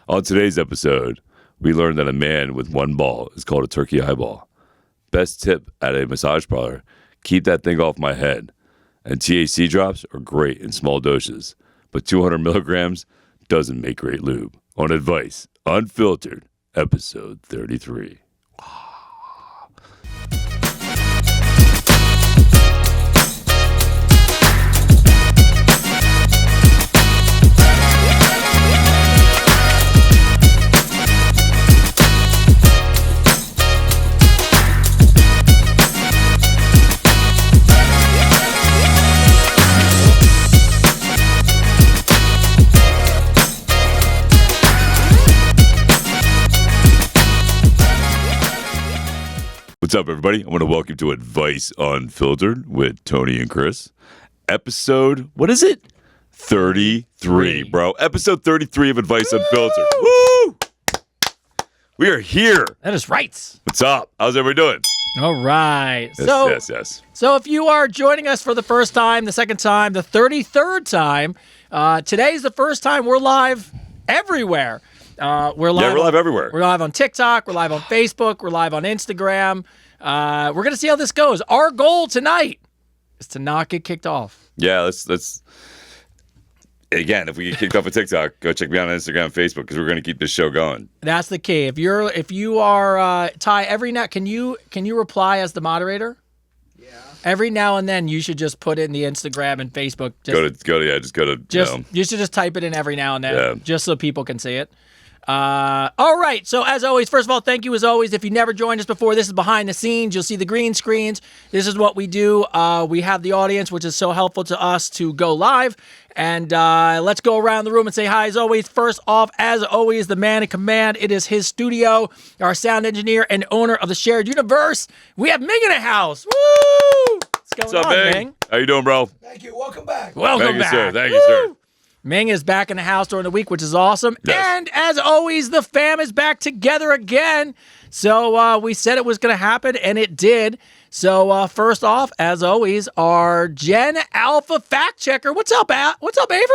On today's episode, we learned that a man with one ball is called a turkey eyeball. Best tip at a massage parlor, keep that thing off my head. And THC drops are great in small doses, but 200 milligrams doesn't make great lube. On Advice Unfiltered, episode 33. What's up, everybody? I want to welcome to Advice Unfiltered with Tony and Chris. Episode, what is it? 33, bro. Episode 33 of Advice Unfiltered. Woo! We are here. That is right. What's up? How's everybody doing? All right. Yes. So if you are joining us for the first time, the second time, the 33rd time, today's the first time we're live everywhere. We're live everywhere. We're live on TikTok. We're live on Facebook. We're live on Instagram. We're going to see how this goes. Our goal tonight is to not get kicked off. Yeah, let's again, if we get kicked off of TikTok, go check me out on Instagram and Facebook because we're going to keep this show going. That's the key. If you are Ty, every now can you reply as the moderator? Yeah. Every now and then you should just put it in the Instagram and Facebook. You should just type it in every now and then, just so people can see it. All right. So as always, first of all, thank you as always. If you never joined us before, this is behind the scenes. You'll see the green screens. This is what we do. We have the audience, which is so helpful to us to go live. And let's go around the room and say hi as always. First off, as always, the man in command. It is his studio, our sound engineer and owner of the shared universe. We have Ming in the house. Woo! What's up, Ming? How you doing, bro? Thank you. Welcome back. Welcome back. Sir. Thank you, sir. Ming is back in the house during the week, which is awesome. Yes. And as always, the fam is back together again. So we said it was going to happen, and it did. So first off, as always, our Gen Alpha fact checker. What's up, What's up, Avery?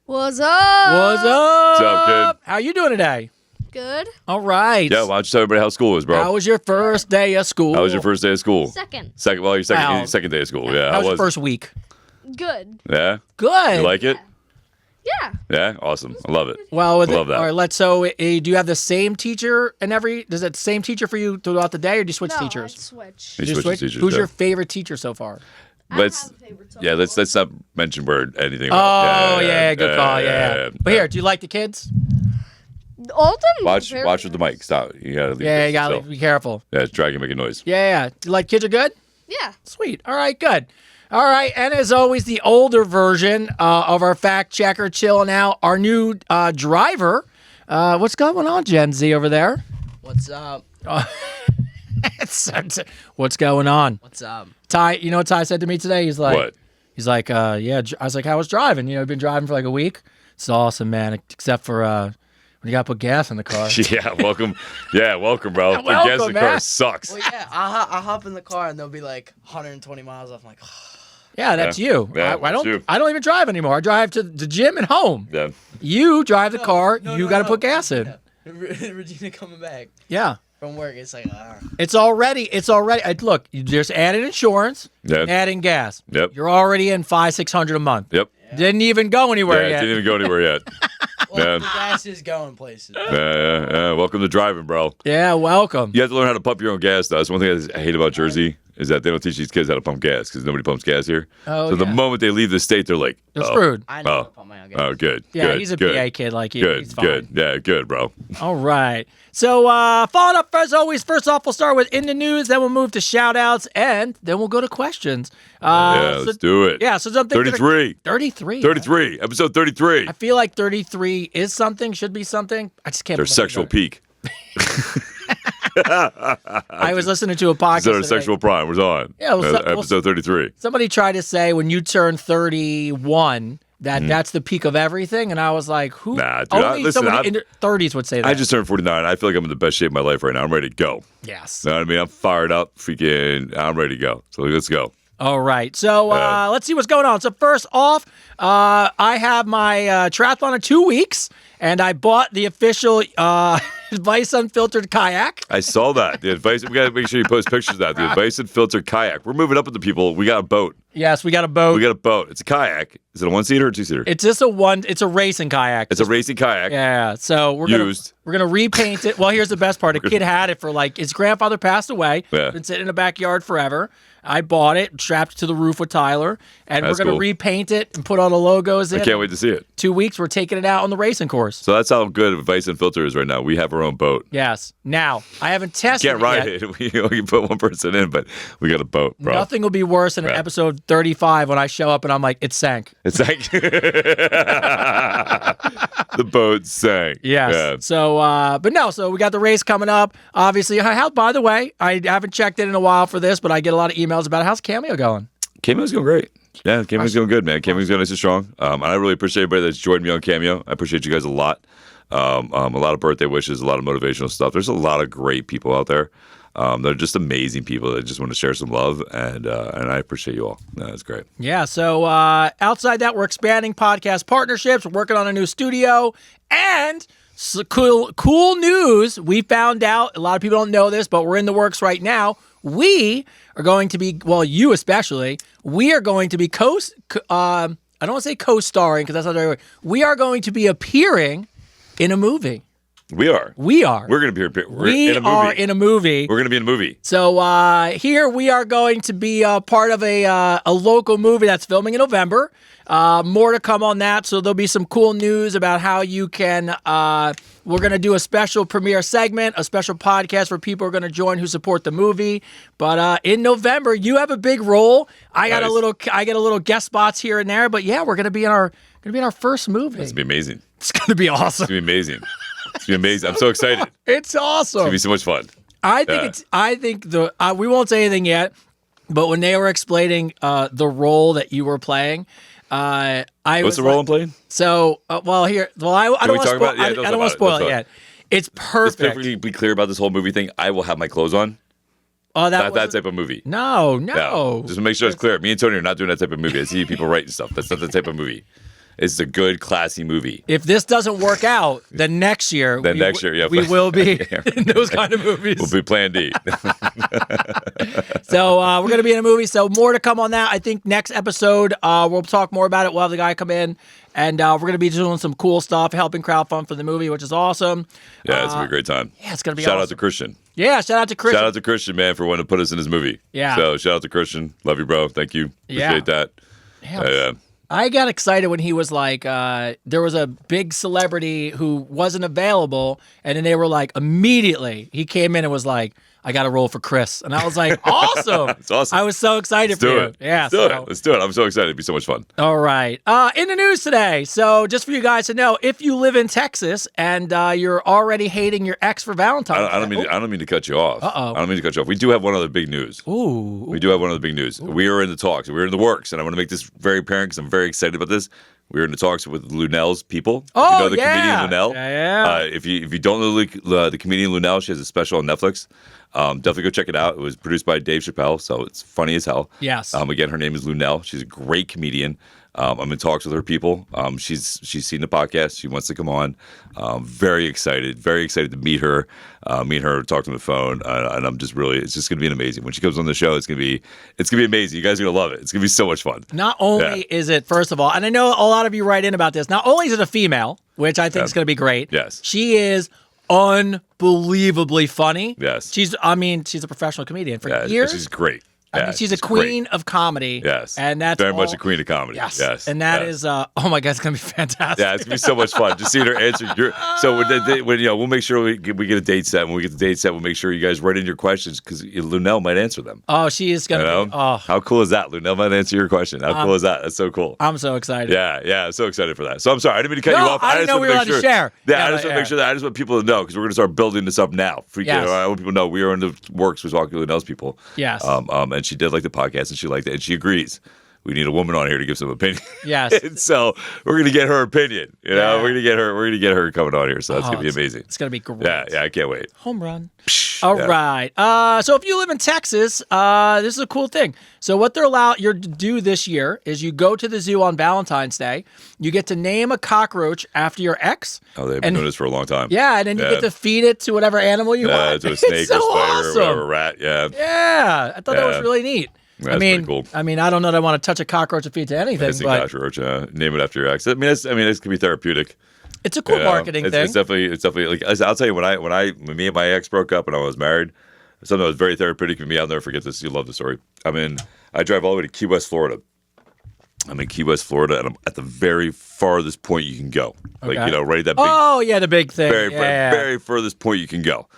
What's up? What's up? What's up, kid? How you doing today? Good. All right. Yeah, why don't you tell everybody how school was, bro? How was your first day of school? How was your first day of school? Second. Well, your second day of school. Yeah. How was your first week? Good. Yeah. Good. You like it? Yeah. Yeah. Awesome. I love it. Well, I love that. All right. Do you have the same teacher does it the same teacher for you throughout the day, or do you switch teachers? I switch. You switch teachers. Who's your favorite teacher so far? Let's not mention anything Oh, about it. yeah, good call. Yeah. But here, do you like the kids? All of them. Watch with the mic. Stop. You gotta leave. Yeah, you gotta be careful. Yeah, it's dragging, making noise. Yeah. Do you like kids are good? Yeah. Sweet. All right, good. All right, and as always, the older version of our fact checker chilling out, our new driver. What's going on, Gen Z over there? What's up? What's going on? What's up? Ty, you know what Ty said to me today? He's like, What? He's like, yeah. I was like, how was driving? I've been driving for like a week. It's awesome, man, except for when you got to put gas in the car. Yeah, welcome. Yeah, welcome, bro. The gas in the car sucks. Well, yeah, I'll hop in the car and they'll be like 120 miles off. I'm like, Yeah, that's you. Yeah, I don't. you. I don't even drive anymore. I drive to the gym and home. Yeah. You drive the car. You got to put gas in. No. Regina coming back Yeah. from work. It's like, It's already. Look, you just added insurance. Yep. Adding gas. Yep. You're already in $500-600 a month. Yep. Didn't even go anywhere Yeah, yet. didn't even go anywhere yet. well, the gas is going places. Yeah. Welcome to driving, bro. Yeah, welcome. You have to learn how to pump your own gas, though. That's one thing I hate about Jersey is that they don't teach these kids how to pump gas because nobody pumps gas here. Oh, so the moment they leave the state, they're like, They're screwed. I know how to pump my own gas. Oh, good. Yeah, good, he's a good, PA kid like you. Good, He's fine. good. Yeah, good, bro. All right. So following up, as always, first off, we'll start with In the News, then we'll move to shout-outs, and then we'll go to questions. Let's do it. Yeah, so something. 33. 33. 33. Episode 33. I feel like 33 is something, should be something. I just can't. Their put my sexual finger peak. I was listening to a podcast. Their today. sexual prime was on. Yeah, episode 33. Somebody tried to say when you turn 31 that that's the peak of everything, and I was like, who? Nah, dude, only someone in their 30s would say that. I just turned 49. I feel like I'm in the best shape of my life right now. I'm ready to go. Yes. You know what I mean? I'm fired up. I'm ready to go. So let's go. All right. So let's see what's going on. So first off, I have my triathlon in 2 weeks, and I bought the official Advice Unfiltered kayak. I saw that. The Advice. We got to make sure you post pictures of that. The Advice Unfiltered kayak. We're moving up with the people. We got a boat. Yes, we got a boat. We got a boat. It's a kayak. Is it a 1-seater or 2-seater? It's just it's a racing kayak. It's a racing kayak. Yeah. So we're gonna repaint it. Well, here's the best part. A kid had it for his grandfather passed away. Yeah. Been sitting in the backyard forever. I bought it, strapped it to the roof with Tyler, and That's we're gonna cool. repaint it and put all the logos in. I can't wait to see it. 2 weeks, we're taking it out on the racing course. So that's how good Advice Unfiltered is right now. We have our own boat. Yes. Now, I haven't tested Can't ride yet. it. We only put one person in, but we got a boat, bro. Nothing will be worse than an Yeah. episode 35 when I show up and I'm like, it sank. It's like the boat sank. Yes. Yeah. So, so we got the race coming up. Obviously, by the way, I haven't checked in a while for this, but I get a lot of emails about how's Cameo going. Cameo's going great. Yeah, Cameo's going good, man. Cameo's going nice and strong. And I really appreciate everybody that's joined me on Cameo. I appreciate you guys a lot. A lot of birthday wishes, a lot of motivational stuff. There's a lot of great people out there. They're just amazing people that just want to share some love, and I appreciate you all. That's great. Yeah, so outside that, we're expanding podcast partnerships. We're working on a new studio, and cool news. We found out, a lot of people don't know this, but we're in the works right now. We are going to be, well, you especially, we are going to be I don't want to say co-starring because that's not the right word. We are going to be appearing in a movie. We are. We are. We're going to be in a movie. We are in a movie. We're going to be in a movie. So here we are going to be part of a local movie that's filming in November. More to come on that. So there'll be some cool news about how you can. We're going to do a special premiere segment, a special podcast where people are going to join who support the movie. But in November, you have a big role. I got a little guest spots here and there. But yeah, we're going to be in our first movie. It's going to be amazing. It's going to be awesome. It's going to be amazing. It's going to be amazing. I'm so excited. It's awesome. It's going to be so much fun. I think we won't say anything yet, but when they were explaining the role that you were playing, What's the role I'm playing? So, I don't want to spoil it yet. It's perfect. Let's perfectly be clear about this whole movie thing. I will have my clothes on. Oh, that type of movie. No. Yeah. Just to make sure it's clear. Me and Tony are not doing that type of movie. I see people writing stuff. That's not the type of movie. It's a good, classy movie. If this doesn't work out, then next year, we will be in those kind of movies. We'll be Plan D. So we're going to be in a movie. So more to come on that. I think next episode, we'll talk more about it. We'll have the guy come in, and we're going to be doing some cool stuff, helping crowdfund for the movie, which is awesome. Yeah, it's going to be a great time. Yeah, it's going to be Shout awesome. out to Christian. Yeah, shout out to Christian. Shout out to Christian, man, for wanting to put us in his movie. Yeah. So shout out to Christian. Love you, bro. Thank you. Appreciate that. Yeah. I got excited when he was like, there was a big celebrity who wasn't available, and then they were like, immediately, he came in and was like, I got a role for Chris. And I was like, awesome. It's awesome. I was so excited for you. Yeah. Let's do it. I'm so excited. It'd be so much fun. All right. In the news today. So just for you guys to know, if you live in Texas and you're already hating your ex for Valentine's Day. I don't mean to cut you off. Uh-oh. I don't mean to cut you off. We do have one other big news. Ooh. We do have one other big news. We are in the talks. We're in the works. And I want to make this very apparent because I'm very excited about this. We're in the talks with Lunell's people. Oh, you know the comedian Lunell? Yeah. If you don't know the comedian Lunell, she has a special on Netflix. Definitely go check it out. It was produced by Dave Chappelle, so it's funny as hell. Yes. Again, her name is Lunell. She's a great comedian. I'm in talks with her people. She's seen the podcast. She wants to come on. Very excited to meet her. Talk to her on the phone, and I'm just really. It's just gonna be amazing when she comes on the show. It's gonna be amazing. You guys are gonna love it. It's gonna be so much fun. Not only is it, first of all, and I know a lot of you write in about this. Not only is it a female, which I think is gonna be great. Yes. She is unbelievably funny. Yes. She's a professional comedian for years. She's great. I mean, she's a queen of comedy. Yes. And that's very much a queen of comedy. Yes. And that is, oh my God, it's going to be fantastic. Yeah, it's going to be so much fun. Just seeing her answer. So we'll make sure we get a date set. When we get the date set, we'll make sure you guys write in your questions because Lunell might answer them. Oh, she is going to be. Oh. How cool is that? Lunell might answer your question. How cool is that? That's so cool. I'm so excited. Yeah, I'm so excited for that. So I'm sorry. I didn't mean to cut you off. I didn't know we were allowed to share. Yeah, I just want to make sure that I just want people to know because we're going to start building this up now. I want people to know we are in the works with talking to Lunell's people. Yes. And she did like the podcast. And she liked it, and she agrees. we need a woman on here to give some opinion. Yes. And so we're gonna get her opinion. You know, Yeah. we're gonna get her coming on here. So that's gonna be amazing. It's gonna be great. Yeah, I can't wait. Home run. All right. So if you live in Texas, this is a cool thing. So what they're allowed you to do this year is you go to the zoo on Valentine's Day. You get to name a cockroach after your ex. Oh, they've been doing this for a long time. Yeah, and then you get to feed it to whatever animal you want. To a snake It's so or spider awesome. or whatever, rat. Yeah. Yeah, I thought that was really neat. That's pretty cool. I mean, I don't know that I want to touch a cockroach and feed to anything, It's a but cockroach. Name it after your ex. I mean, this could be therapeutic. it's a cool marketing thing. It's definitely like I'll tell you when me and my ex broke up and I was married, something that was very therapeutic for me. I'll never forget this. You'll love the story. I drive all the way to Key West, Florida. I'm in Key West, Florida, and I'm at the very farthest point you can go. Like, Okay. right at that big, Oh yeah, the big thing. very furthest point you can go.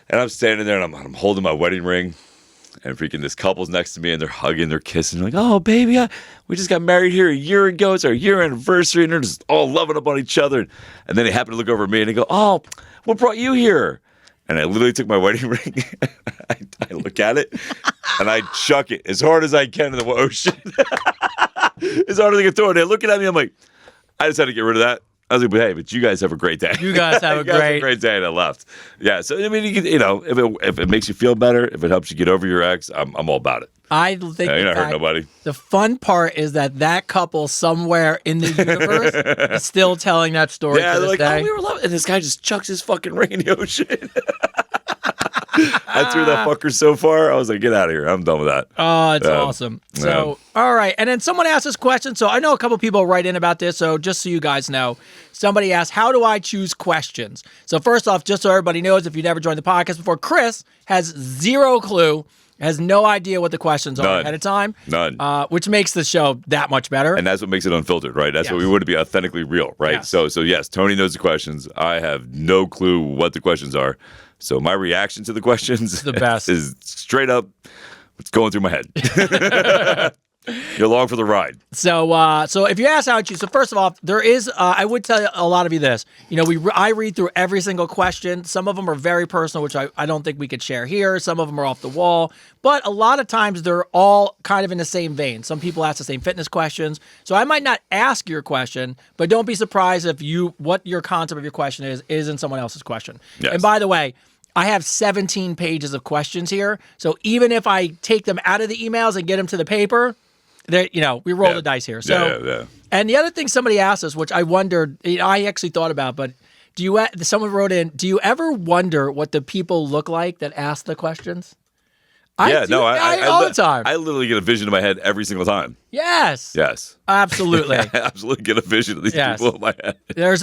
And I'm standing there and I'm holding my wedding ring. And freaking this couple's next to me and they're hugging, they're kissing. They're like, oh, baby, we just got married here a year ago. It's our year anniversary. And they're just all loving up on each other. And then they happen to look over at me and they go, oh, what brought you here? And I literally took my wedding ring. I look at it and I chuck it as hard as I can in the ocean. As hard as I can throw it. They're looking at me. I'm like, I just had to get rid of that. I was like, but hey, but you guys have a great day. You guys have a great day, and I left. Yeah, so I mean, if it makes you feel better, if it helps you get over your ex, I'm all about it. I think You're not hurting nobody. The fun part is that couple somewhere in the universe is still telling that story. Yeah, to they're this like, day. oh, we were loving, and this guy just chucks his fucking ring in the ocean. I threw that fucker so far. I was like, get out of here. I'm done with that. Oh, it's awesome. So, all right. And then someone asked this question. So I know a couple people write in about this. So just so you guys know, somebody asked, how do I choose questions? So first off, just so everybody knows, if you never joined the podcast before, Chris has zero clue, has no idea what the questions are ahead of time. None. Which makes the show that much better. And that's what makes it unfiltered, right? That's what we want to be authentically real, right? Yes. So yes, Tony knows the questions. I have no clue what the questions are. So my reaction to the questions the best. is straight up what's going through my head. You're along for the ride. So if you ask how I choose, so first of all, there is, I would tell a lot of you this. I read through every single question. Some of them are very personal, which I don't think we could share here. Some of them are off the wall. But a lot of times they're all kind of in the same vein. Some people ask the same fitness questions. So I might not ask your question, but don't be surprised if what your concept of your question is in someone else's question. Yes. And by the way, I have 17 pages of questions here. So even if I take them out of the emails and get them to the paper, we roll the dice here. So, yeah. And the other thing somebody asked us, which I wondered, I actually thought about, but someone wrote in, do you ever wonder what the people look like that ask the questions? All the time. I literally get a vision in my head every single time. Yes. Yes. Absolutely. I absolutely get a vision of these people in my head.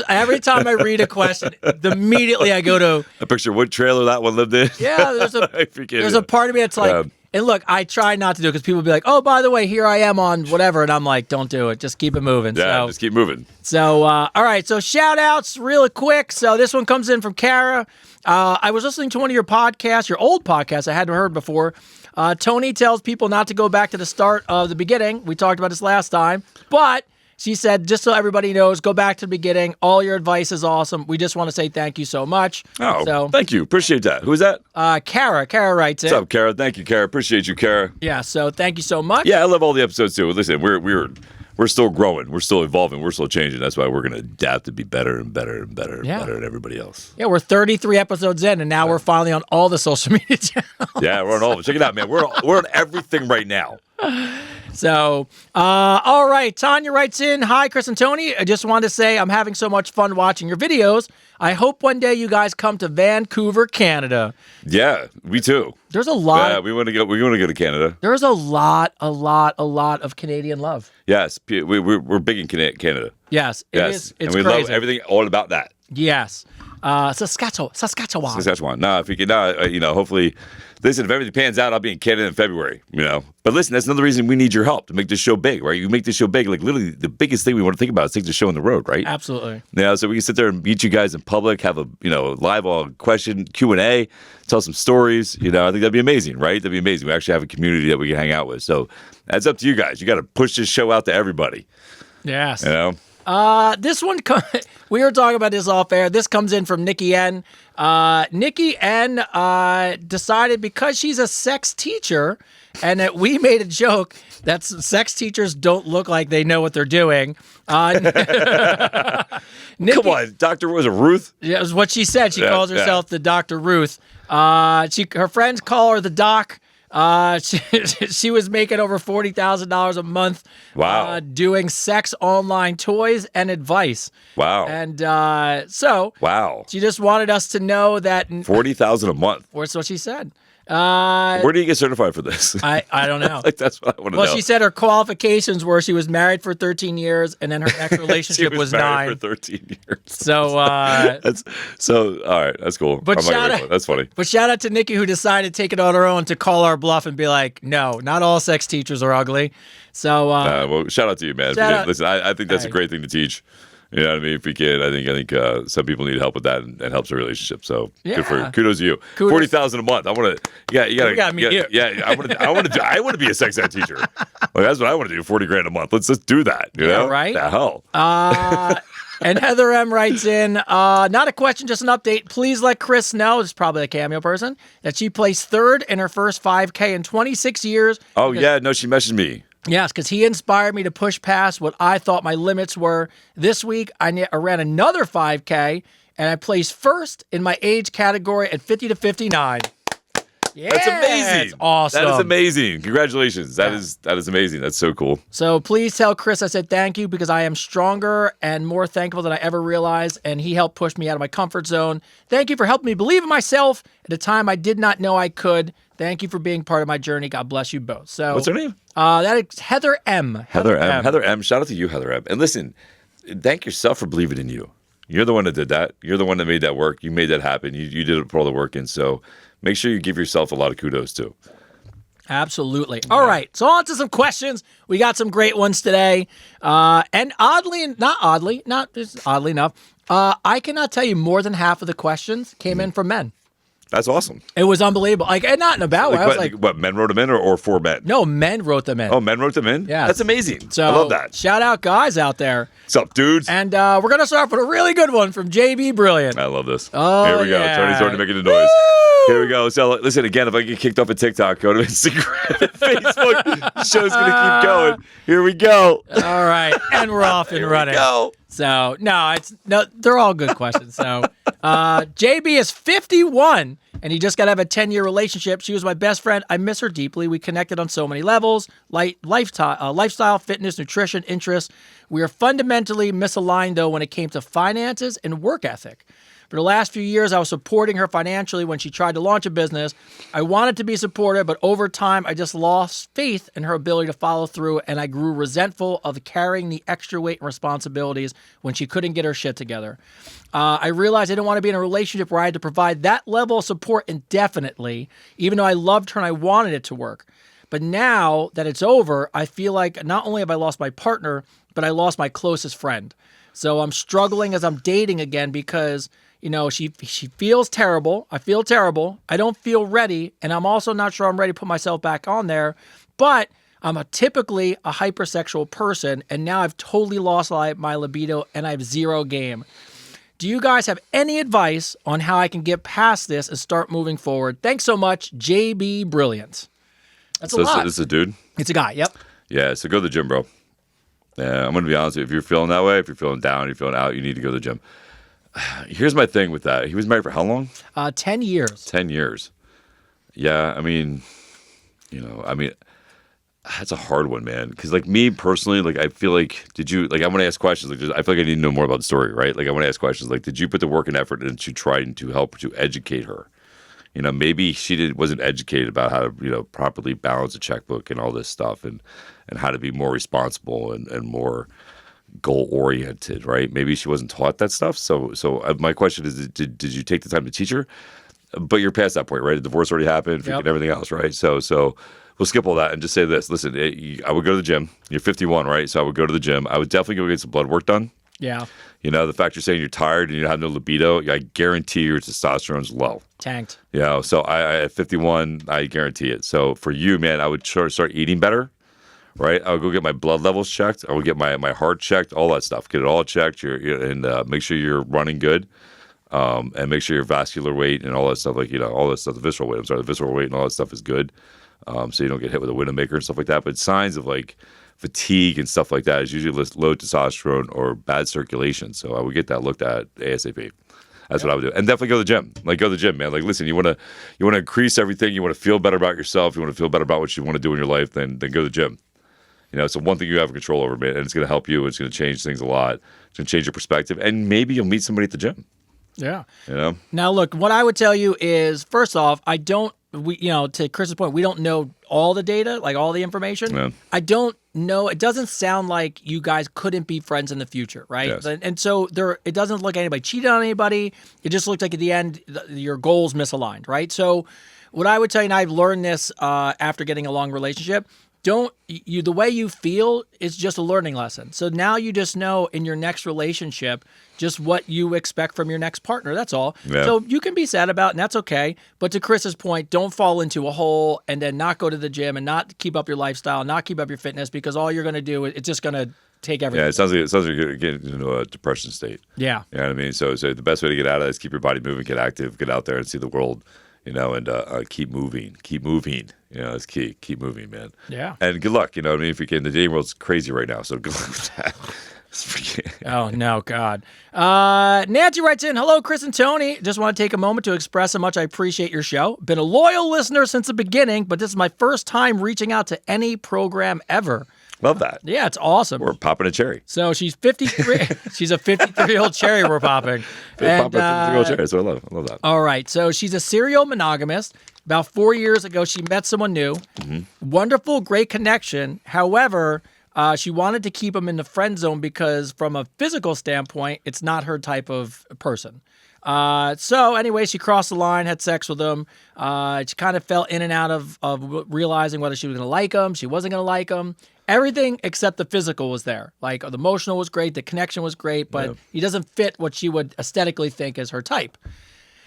Every time I read a question, immediately I go to I picture what trailer that one lived in. Yeah, there's a part of me that's like, and look, I try not to do it because people will be like, oh, by the way, here I am on whatever. And I'm like, don't do it. Just keep it moving. Yeah, just keep moving. So, all right. So shout outs really quick. So this one comes in from Kara. I was listening to one of your podcasts, your old podcast I hadn't heard before. Tony tells people not to go back to the start of the beginning. We talked about this last time. But she said, just so everybody knows, go back to the beginning. All your advice is awesome. We just want to say thank you so much. Oh, thank you. Appreciate that. Who's that? Kara. Kara writes in. What's up, Kara? Thank you, Kara. Appreciate you, Kara. Yeah, so thank you so much. Yeah, I love all the episodes, too. Listen, we're still growing. We're still evolving. We're still changing. That's why we're going to adapt to be better and better and better and better than everybody else. Yeah, we're 33 episodes in, and now we're finally on all the social media channels. Yeah, we're on all of it. Check it out, man. We're on everything right now. So, all right. Tanya writes in, hi, Chris and Tony. I just wanted to say I'm having so much fun watching your videos. I hope one day you guys come to Vancouver, Canada. Yeah, we too. There's a lot. Yeah, we want to go. We want to go to Canada. There's a lot of Canadian love. Yes, we're big in Canada. Yes, It's and we crazy. love everything all about that. Yes, Saskatchewan. No, if we can, hopefully. Listen, if everything pans out, I'll be in Canada in February, But listen, that's another reason we need your help to make this show big, right? You make this show big. Like, literally, the biggest thing we want to think about is take the show on the road, right? Absolutely. So we can sit there and meet you guys in public, have a, live question, Q&A, tell some stories. I think that'd be amazing, right? That'd be amazing. We actually have a community that we can hang out with. So that's up to you guys. You got to push this show out to everybody. Yes. This one, we were talking about this off air. This comes in from Nikki N. Nikki N decided because she's a sex teacher and that we made a joke that sex teachers don't look like they know what they're doing. Nikki, Come on, Dr. Was it Ruth? Yeah, it was what she said. She calls herself the Dr. Ruth. Her friends call her the Doc. She was making over $40,000 a month. Wow. Doing sex online toys and advice. Wow. And wow. She just wanted us to know that $40,000 a month. That's what she said. Where do you get certified for this? I don't know. Like that's what I want to know. Well, she said her qualifications were she was married for 13 years and then her next relationship she was married 9. For 13 years. So all right, that's cool. But that's funny. But shout out to Nikki who decided to take it on her own to call our bluff and be like, no, not all sex teachers are ugly. So well, shout out to you, man. Listen, I think that's a great thing to teach. You know what I mean? If we can, I think some people need help with that and helps a relationship. So kudos to you. $40,000 a month. I want to. Yeah, you gotta meet you. Yeah, I want to be a sex ed teacher. Like that's what I want to do. $40,000 a month. Let's just do that. You know? Right? The hell. And Heather M writes in, not a question, just an update. Please let Chris know, it's probably a cameo person, that she placed third in her first 5K in 26 years. Oh, yeah. No, she messaged me. Yes, because he inspired me to push past what I thought my limits were. This week, I ran another 5K, and I placed first in my age category at 50 to 59. Yeah, that's amazing. That's awesome. That is amazing. Congratulations. That is amazing. That's so cool. So please tell Chris I said thank you because I am stronger and more thankful than I ever realized, and he helped push me out of my comfort zone. Thank you for helping me believe in myself at a time I did not know I could. Thank you for being part of my journey. God bless you both. So what's her name? That is Heather M. Heather M. Shout out to you, Heather M. And listen, thank yourself for believing in you. You're the one that did that. You're the one that made that work. You made that happen. You did it, put all the work in. So make sure you give yourself a lot of kudos too. Absolutely. All right. So on to some questions. We got some great ones today. And oddly enough, I cannot tell you more than half of the questions came in from men. That's awesome. It was unbelievable. And not in a bad way. I was like, what, men wrote them in or for men? No, men wrote them in. Oh, men wrote them in? Yeah. That's amazing. So I love that. Shout out guys out there. What's up, dudes? And we're going to start with a really good one from JB Brilliant. I love this. Oh, here we go. yeah. Tony's already making the noise. Woo! Here we go. So listen, again, if I get kicked off of TikTok, go to Instagram and Facebook. The show's going to keep going. Here we go. All right. And we're off and running. Here we go. So, they're all good questions. So, JB is 51, and he just got to have a 10-year relationship. She was my best friend. I miss her deeply. We connected on so many levels, lifestyle, fitness, nutrition, interests. We are fundamentally misaligned, though, when it came to finances and work ethic. For the last few years, I was supporting her financially when she tried to launch a business. I wanted to be supportive, but over time, I just lost faith in her ability to follow through, and I grew resentful of carrying the extra weight and responsibilities when she couldn't get her shit together. I realized I didn't want to be in a relationship where I had to provide that level of support indefinitely, even though I loved her and I wanted it to work. But now that it's over, I feel like not only have I lost my partner, but I lost my closest friend. So I'm struggling as I'm dating again because she feels terrible. I feel terrible. I don't feel ready. And I'm also not sure I'm ready to put myself back on there. But I'm typically a hypersexual person. And now I've totally lost my libido and I have zero game. Do you guys have any advice on how I can get past this and start moving forward? Thanks so much, JB Brilliant. That's a lot. So this is a dude? It's a guy, yep. Yeah, so go to the gym, bro. Yeah, I'm going to be honest with you. If you're feeling that way, if you're feeling down, you're feeling out, you need to go to the gym. Here's my thing with that. He was married for how long? 10 years. 10 years. Yeah, I mean, that's a hard one, man. Because, me personally, I feel like, I want to ask questions. I feel like I need to know more about the story, right? I want to ask questions. Did you put the work and effort into trying to help to educate her? Maybe she wasn't educated about how to, properly balance a checkbook and all this stuff and how to be more responsible and more goal-oriented, right? Maybe she wasn't taught that stuff. So my question is, did you take the time to teach her? But you're past that point, right? The divorce already happened, freaking everything else, right? So we'll skip all that and just say this. Listen, I would go to the gym. You're 51, right? So I would go to the gym. I would definitely go get some blood work done. Yeah. The fact you're saying you're tired and you have no libido, I guarantee your testosterone's low. Tanked. So I at 51, I guarantee it. So for you, man, I would start eating better. right? I'll go get my blood levels checked. I will get my heart checked, all that stuff. Get it all checked. And make sure you're running good. And make sure your vascular weight and all that stuff, like, all that stuff, the visceral weight, the visceral weight and all that stuff is good. So you don't get hit with a widowmaker and stuff like that. But signs of like fatigue and stuff like that is usually low testosterone or bad circulation. So I would get that looked at ASAP. That's what I would do. And definitely go to the gym. Like, go to the gym, man. Like, listen, you want to increase everything. You want to feel better about yourself. You want to feel better about what you want to do in your life, then go to the gym. It's the one thing you have control over, man. And it's going to help you. It's going to change things a lot. It's going to change your perspective. And maybe you'll meet somebody at the gym. Yeah. You Now, look, what I would tell you is, first off, to Chris's point, we don't know all the data, like all the information. Yeah. I don't know. It doesn't sound like you guys couldn't be friends in the future, right? Yes. And so it doesn't look like anybody cheated on anybody. It just looked like at the end, your goals misaligned, right? So what I would tell you, and I've learned this after getting a long relationship, the way you feel is just a learning lesson. So now you just know in your next relationship just what you expect from your next partner. That's all. Yeah. So you can be sad about it, and that's okay. But to Chris's point, don't fall into a hole and then not go to the gym and not keep up your lifestyle, not keep up your fitness, because all you're going to do, it's just going to take everything. Yeah, it sounds like you're getting into a depression state. Yeah. You know what I mean? So the best way to get out of that is keep your body moving, get active, get out there and see the world, and keep moving. Keep moving. It's key. Keep moving, man. Yeah. And good luck. I mean, if you can, the dating world's crazy right now. So good luck with that. Oh, no, God. Nancy writes in, hello, Chris and Tony. Just want to take a moment to express how much I appreciate your show. Been a loyal listener since the beginning, but this is my first time reaching out to any program ever. Love that. Yeah, it's awesome. We're popping a cherry. So she's 53. She's a 53-year-old cherry we're popping. Popping a 53-year-old cherry. That's what I love. I love that. All right. So she's a serial monogamist. About 4 years ago, she met someone new. Mm-hmm. Wonderful, great connection. However, she wanted to keep him in the friend zone because from a physical standpoint, it's not her type of person. So anyway, she crossed the line, had sex with him. She kind of fell in and out of realizing whether she was going to like him, she wasn't going to like him. Everything except the physical was there. Like, the emotional was great, the connection was great, but he doesn't fit what she would aesthetically think is her type.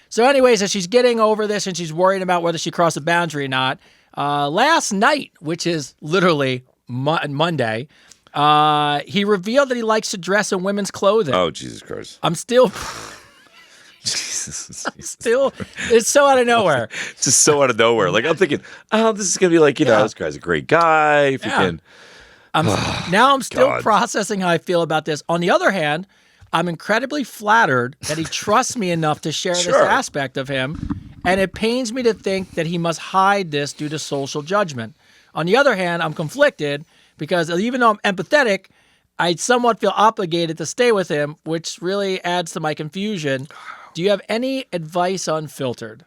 So anyways, as she's getting over this and she's worried about whether she crossed a boundary or not, last night, which is literally Monday, he revealed that he likes to dress in women's clothing. Oh, Jesus Christ. I'm still... Jesus. It's so out of nowhere. It's just so out of nowhere. Like, I'm thinking, this is going to be like, this guy's a great guy. If you can... I'm still processing how I feel about this. On the other hand, I'm incredibly flattered that he trusts me enough to share this aspect of him, and it pains me to think that he must hide this due to social judgment. On the other hand, I'm conflicted because even though I'm empathetic, I somewhat feel obligated to stay with him, which really adds to my confusion. Do you have any advice unfiltered?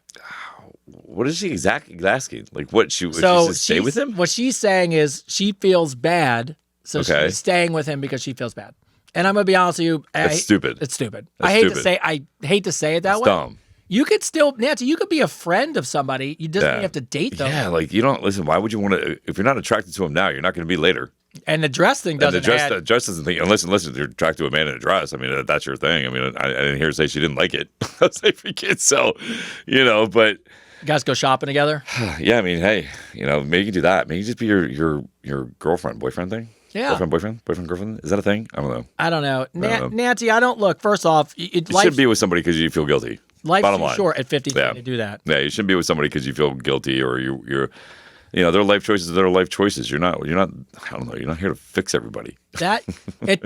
What is she exactly asking? Like, what she stay with him? What she's saying is she feels bad, so she's staying with him because she feels bad. And I'm gonna be honest with you, it's stupid. It's stupid. That's I hate to say it that way. Dumb. You could still, Nancy, you could be a friend of somebody. You just have to date them. Yeah, like, you don't listen. Why would you want to? If you're not attracted to him now, you're not going to be later. And the dress thing doesn't. The dress doesn't think. Unless you're attracted to a man in a dress. I mean, that's your thing. I mean, I didn't hear her say she didn't like it. I was like, freaking. So, but. You guys go shopping together? Yeah, I mean, hey, maybe you can do that. Maybe you just be your girlfriend, boyfriend thing. Yeah. Boyfriend, girlfriend. Is that a thing? I don't know. Nancy, I don't look. First off, you shouldn't be with somebody because you feel guilty. Life's too short at 53 to do that. Yeah, you shouldn't be with somebody because you feel guilty or you're their life choices are their life choices. You're not. I don't know. You're not here to fix everybody.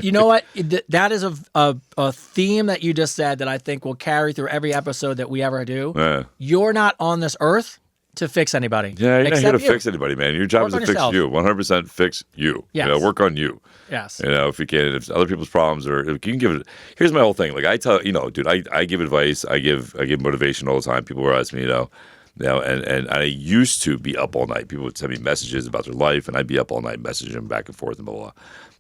You know what? That is a theme that you just said that I think will carry through every episode that we ever do. Yeah. You're not on this earth to fix anybody. Yeah, you're not here to fix anybody, man. Your job is to fix you. 100% fix you. Yes. Work on you. Yes. If you can, if other people's problems or if you can give it. Here's my whole thing. Like, I tell dude, I give advice. I give motivation all the time. People will ask me, and I used to be up all night. People would send me messages about their life, and I'd be up all night messaging them back and forth and blah, blah, blah.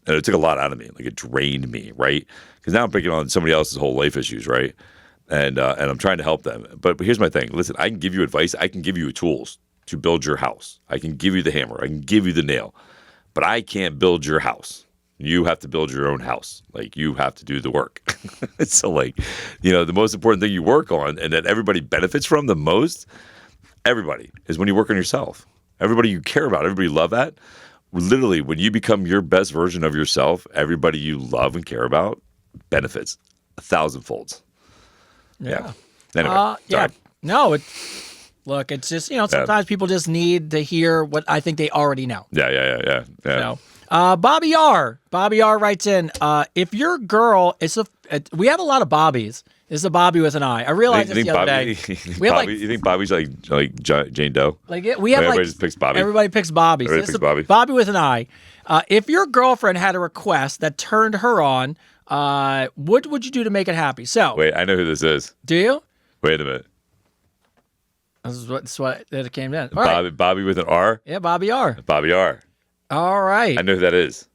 And it took a lot out of me. Like, it drained me, right? Because now I'm picking on somebody else's whole life issues, right? And I'm trying to help them. But here's my thing. Listen, I can give you advice. I can give you tools to build your house. I can give you the hammer. I can give you the nail. But I can't build your house. You have to build your own house. Like, you have to do the work. So, the most important thing you work on and that everybody benefits from the most, everybody, is when you work on yourself. Everybody you care about, everybody you love that. literally, when you become your best version of yourself, everybody you love and care about benefits 1,000-folds. Yeah. Anyway, yeah. No, look, it's just, sometimes people just need to hear what I think they already know. Yeah. Bobby R. Bobby R writes in, if your girl is we have a lot of Bobbies. This is a Bobby with an I. I realized this the other day. You think Bobby's like Jane Doe? We have everybody just picks Bobby. Everybody picks Bobby. Everybody picks Bobby. Bobby with an I. If your girlfriend had a request that turned her on, what would you do to make it happy? So wait, I know who this is. Do you? Wait a minute. This is what it came in. Bobby with an R? Yeah, Bobby R. Bobby R. All right. I know who that is.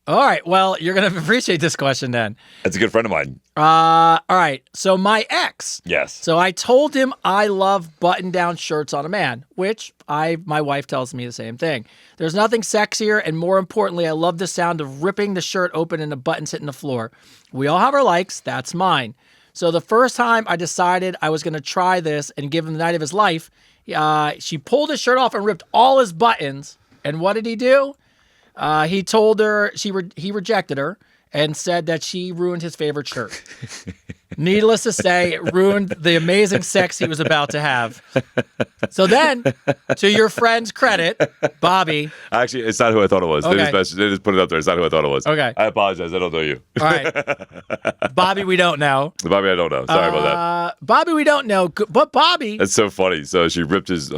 All right. Well, you're going to appreciate this question then. That's a good friend of mine. All right. So my ex. Yes. So I told him I love button-down shirts on a man, which my wife tells me the same thing. There's nothing sexier, and more importantly, I love the sound of ripping the shirt open and the buttons hitting the floor. We all have our likes. That's mine. So the first time I decided I was going to try this and give him the night of his life, she pulled his shirt off and ripped all his buttons. And what did he do? He told her he rejected her and said that she ruined his favorite shirt. Needless to say, it ruined the amazing sex he was about to have. So then, to your friend's credit, Bobby. Actually, it's not who I thought it was. Okay. They just put it up there. It's not who I thought it was. Okay. I apologize. I don't know you. All right. Bobby, we don't know. Bobby, I don't know. Sorry about that. Bobby, we don't know. But Bobby. That's so funny. So she ripped his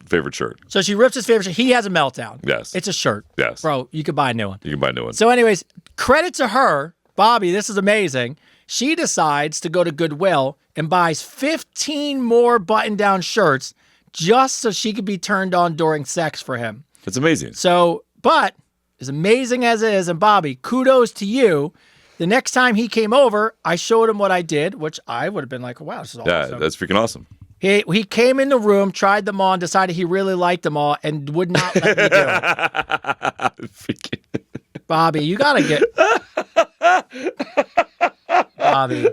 favorite shirt. So she rips his favorite shirt. He has a meltdown. Yes. It's a shirt. Yes. Bro, you could buy a new one. You can buy a new one. So anyways, credit to her. Bobby, this is amazing. She decides to go to Goodwill and buys 15 more button-down shirts just so she could be turned on during sex for him. That's amazing. So, but as amazing as it is, and Bobby, kudos to you. The next time he came over, I showed him what I did, which I would have been like, wow, this is awesome. Yeah, that's freaking awesome. He came in the room, tried them on, decided he really liked them all, and would not let me do it. Bobby, you got to get... Bobby.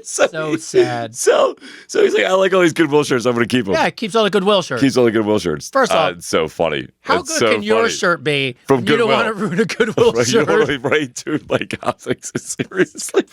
So sad. So he's like, I like all these Goodwill shirts. I'm going to keep them. Yeah, keeps all the Goodwill shirts. Keeps all the Goodwill shirts. First off, it's so funny. How it's good so can your funny. shirt be? From You Goodwill. don't want to ruin a Goodwill Right, shirt. right, dude. Like, I was like, seriously?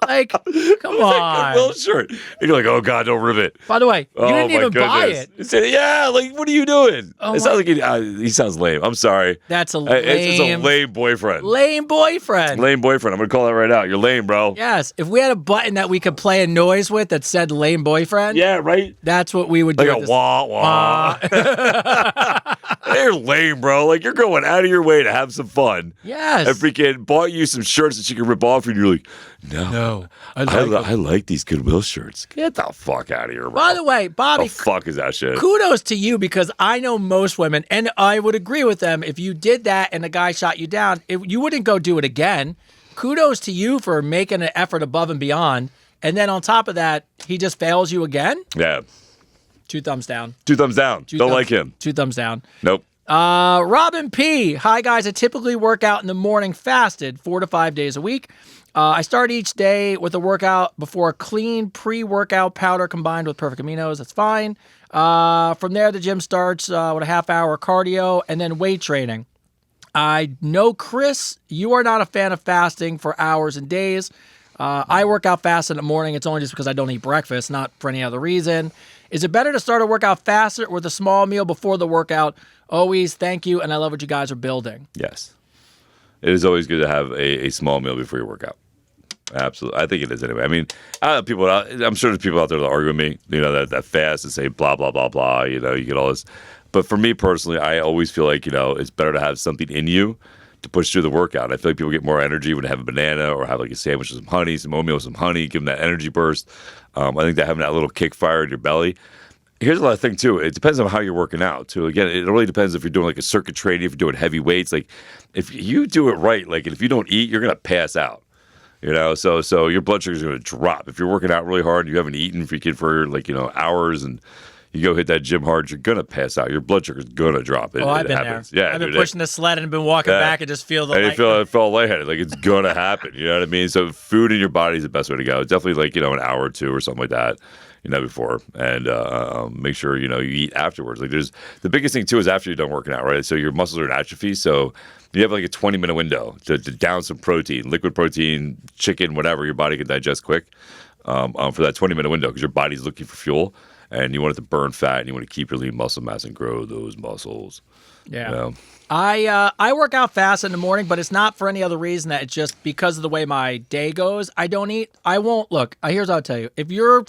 Like, come on. Goodwill shirt. And you're like, oh, God, don't rip it. By the way, you Oh, didn't my even buy goodness. it. He said, yeah, like, what are you doing? Oh, it sounds like he sounds lame. I'm sorry. That's a lame. It's a lame boyfriend. Lame boyfriend. Lame boyfriend. I'm going to call that right out. You're lame, bro. Yes. If we had a button that we could play a noise with that said lame boyfriend, Yeah, right? that's what we would Like do. a at this- wah, wah. They're lame, bro. Like, you're going out of your way to have some fun. Yes. And freaking bought you some shirts that you can rip off, and you're like, no. I I like these Goodwill shirts. Get the fuck out of here, bro. By the way, Bobby, the fuck is that shit? kudos to you because I know most women, and I would agree with them, if you did that and the guy shot you down, you wouldn't go do it again. Kudos to you for making an effort above and beyond. And then on top of that, he just fails you again? Yeah. 2 thumbs down. 2 thumbs down. Don't like him. 2 thumbs down. Nope. Robin P. Hi, guys. I typically work out in the morning fasted 4 to 5 days a week. I start each day with a workout before a clean pre-workout powder combined with perfect aminos. That's fine. From there, the gym starts with a half-hour cardio and then weight training. I know, Chris, you are not a fan of fasting for hours and days. I work out fast in the morning. It's only just because I don't eat breakfast, not for any other reason. Is it better to start a workout faster with a small meal before the workout? Always thank you, and I love what you guys are building. Yes. It is always good to have a small meal before your workout. Absolutely. I think it is anyway. I mean, I'm sure there's people out there that argue with me, that fast and say blah, blah, blah, blah, you get all this. But for me personally, I always feel like, it's better to have something in you to push through the workout. I feel like people get more energy when they have a banana or have like a sandwich with some honey, some oatmeal with some honey, give them that energy burst. I think that having that little kick fire in your belly. Here's a lot of thing too. It depends on how you're working out too. Again, it really depends if you're doing like a circuit training, if you're doing heavy weights. Like if you do it right, like if you don't eat, you're gonna pass out. So your blood sugar is gonna drop. If you're working out really hard, and you haven't eaten for like hours, and You go hit that gym hard, you're gonna pass out. Your blood sugar's gonna drop. I've been happens. there. Yeah, I've been dude, pushing the sled and been walking back and just feel the and light. you feel lightheaded. Like it's gonna happen. You know what I mean? So food in your body is the best way to go. Definitely like, an hour or two or something like that. Before, and make sure you eat afterwards. Like the biggest thing too is after you're done working out, right? So your muscles are in atrophy, so you have like a 20-minute window to down some protein, liquid protein, chicken, whatever your body can digest quick for that 20-minute window because your body's looking for fuel and you want it to burn fat and you want to keep your lean muscle mass and grow those muscles. Yeah. I work out fast in the morning, but it's not for any other reason that it's just because of the way my day goes. I don't eat. I won't look. Here's what I'll tell you. If you're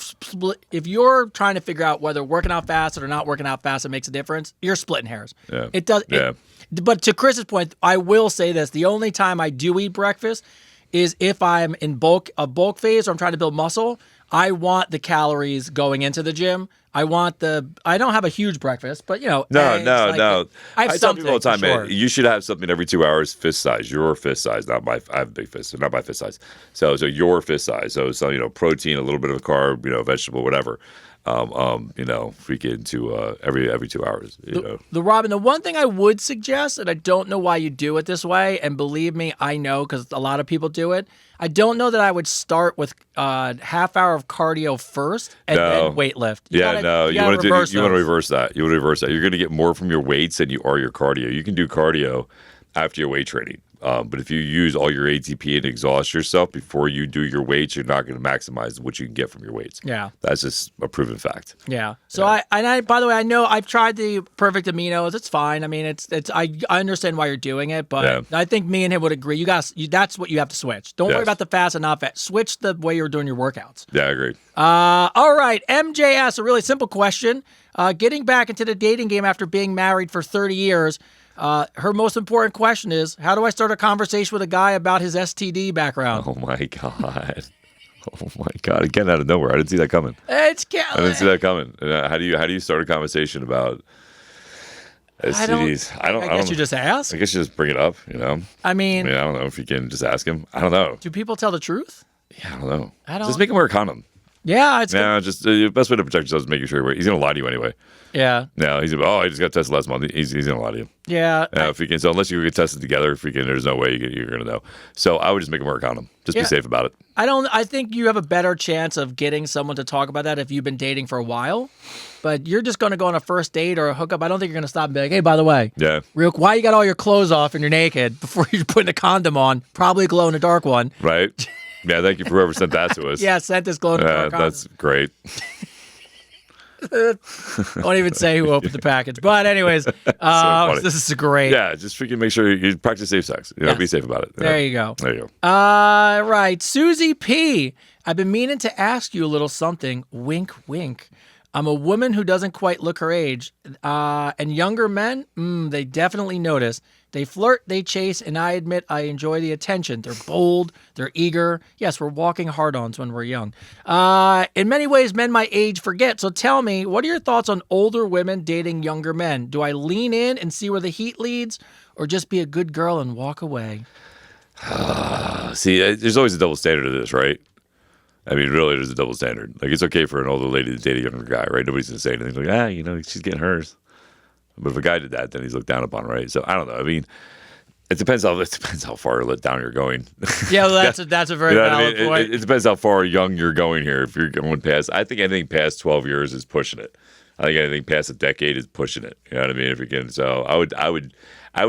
trying to figure out whether working out fast or not working out fast it makes a difference, you're splitting hairs. Yeah. It does. Yeah. But to Chris's point, I will say this: the only time I do eat breakfast is if I'm in a bulk phase or I'm trying to build muscle. I want the calories going into the gym. I don't have a huge breakfast, but No. I have tell people all the time, sure. man, you should have something every 2 hours, fist size, your fist size, not my, I have a big fist, so not my fist size. So your fist size. So, protein, a little bit of a carb, vegetable, whatever. Freaking to every 2 hours. The Robin, the one thing I would suggest, and I don't know why you do it this way, and believe me, I know because a lot of people do it. I don't know that I would start with half hour of cardio first and then weight lift. You want to reverse that. You're going to get more from your weights than you are your cardio. You can do cardio after your weight training. But if you use all your ATP and exhaust yourself before you do your weights, you're not going to maximize what you can get from your weights. Yeah. That's just a proven fact. Yeah. So I by the way, I know I've tried the perfect aminos. It's fine. I mean, I understand why you're doing it, but I think me and him would agree. That's what you have to switch. Don't worry about the fast and not fast. Switch the way you're doing your workouts. Yeah, I agree. All right. MJ asks a really simple question. Getting back into the dating game after being married for 30 years, her most important question is, how do I start a conversation with a guy about his STD background? Oh, my God. Oh, my God. Again, out of nowhere. I didn't see that coming. I didn't see that coming. How do you start a conversation about STDs? I guess you just ask. I guess you just bring it up, I mean, I don't know if you can just ask him. I don't know. Do people tell the truth? Yeah, I don't know. Just make him wear a condom. Yeah, it's just the best way to protect yourself is making sure he's going to lie to you anyway. Yeah. No, I just got tested last month. He's going to lie to you. Yeah. So unless you get tested together, there's no way you're going to know. So I would just make him wear a condom. Just be safe about it. I think you have a better chance of getting someone to talk about that if you've been dating for a while. But you're just going to go on a first date or a hookup. I don't think you're going to stop and be like, hey, by the way, why you got all your clothes off and you're naked before you're putting a condom on? Probably a glow-in-the-dark one. Right. Yeah, thank you for whoever sent that to us. Sent this glow-in-the-dark condom. That's great. I won't even say who opened the package. But anyways, this is great. Yeah, just freaking make sure you practice safe sex. Be safe about it. There you go. There you go. Right. Susie P. I've been meaning to ask you a little something. Wink, wink. I'm a woman who doesn't quite look her age. And younger men, they definitely notice. They flirt, they chase, and I admit I enjoy the attention. They're bold, they're eager. Yes, we're walking hard-ons when we're young. In many ways, men my age forget. So tell me, what are your thoughts on older women dating younger men? Do I lean in and see where the heat leads, or just be a good girl and walk away? See, there's always a double standard to this, right? I mean, really, there's a double standard. Like, it's okay for an older lady to date a younger guy, right? Nobody's going to say anything like, she's getting hers. But if a guy did that, then he's looked down upon, right? So I don't know. I mean, it depends how far let down you're going. Yeah, well, that's a very valid point. It depends how far young you're going here. If you're going past, I think anything past 12 years is pushing it. I think anything past a decade is pushing it. You know what I mean? If you can, so I would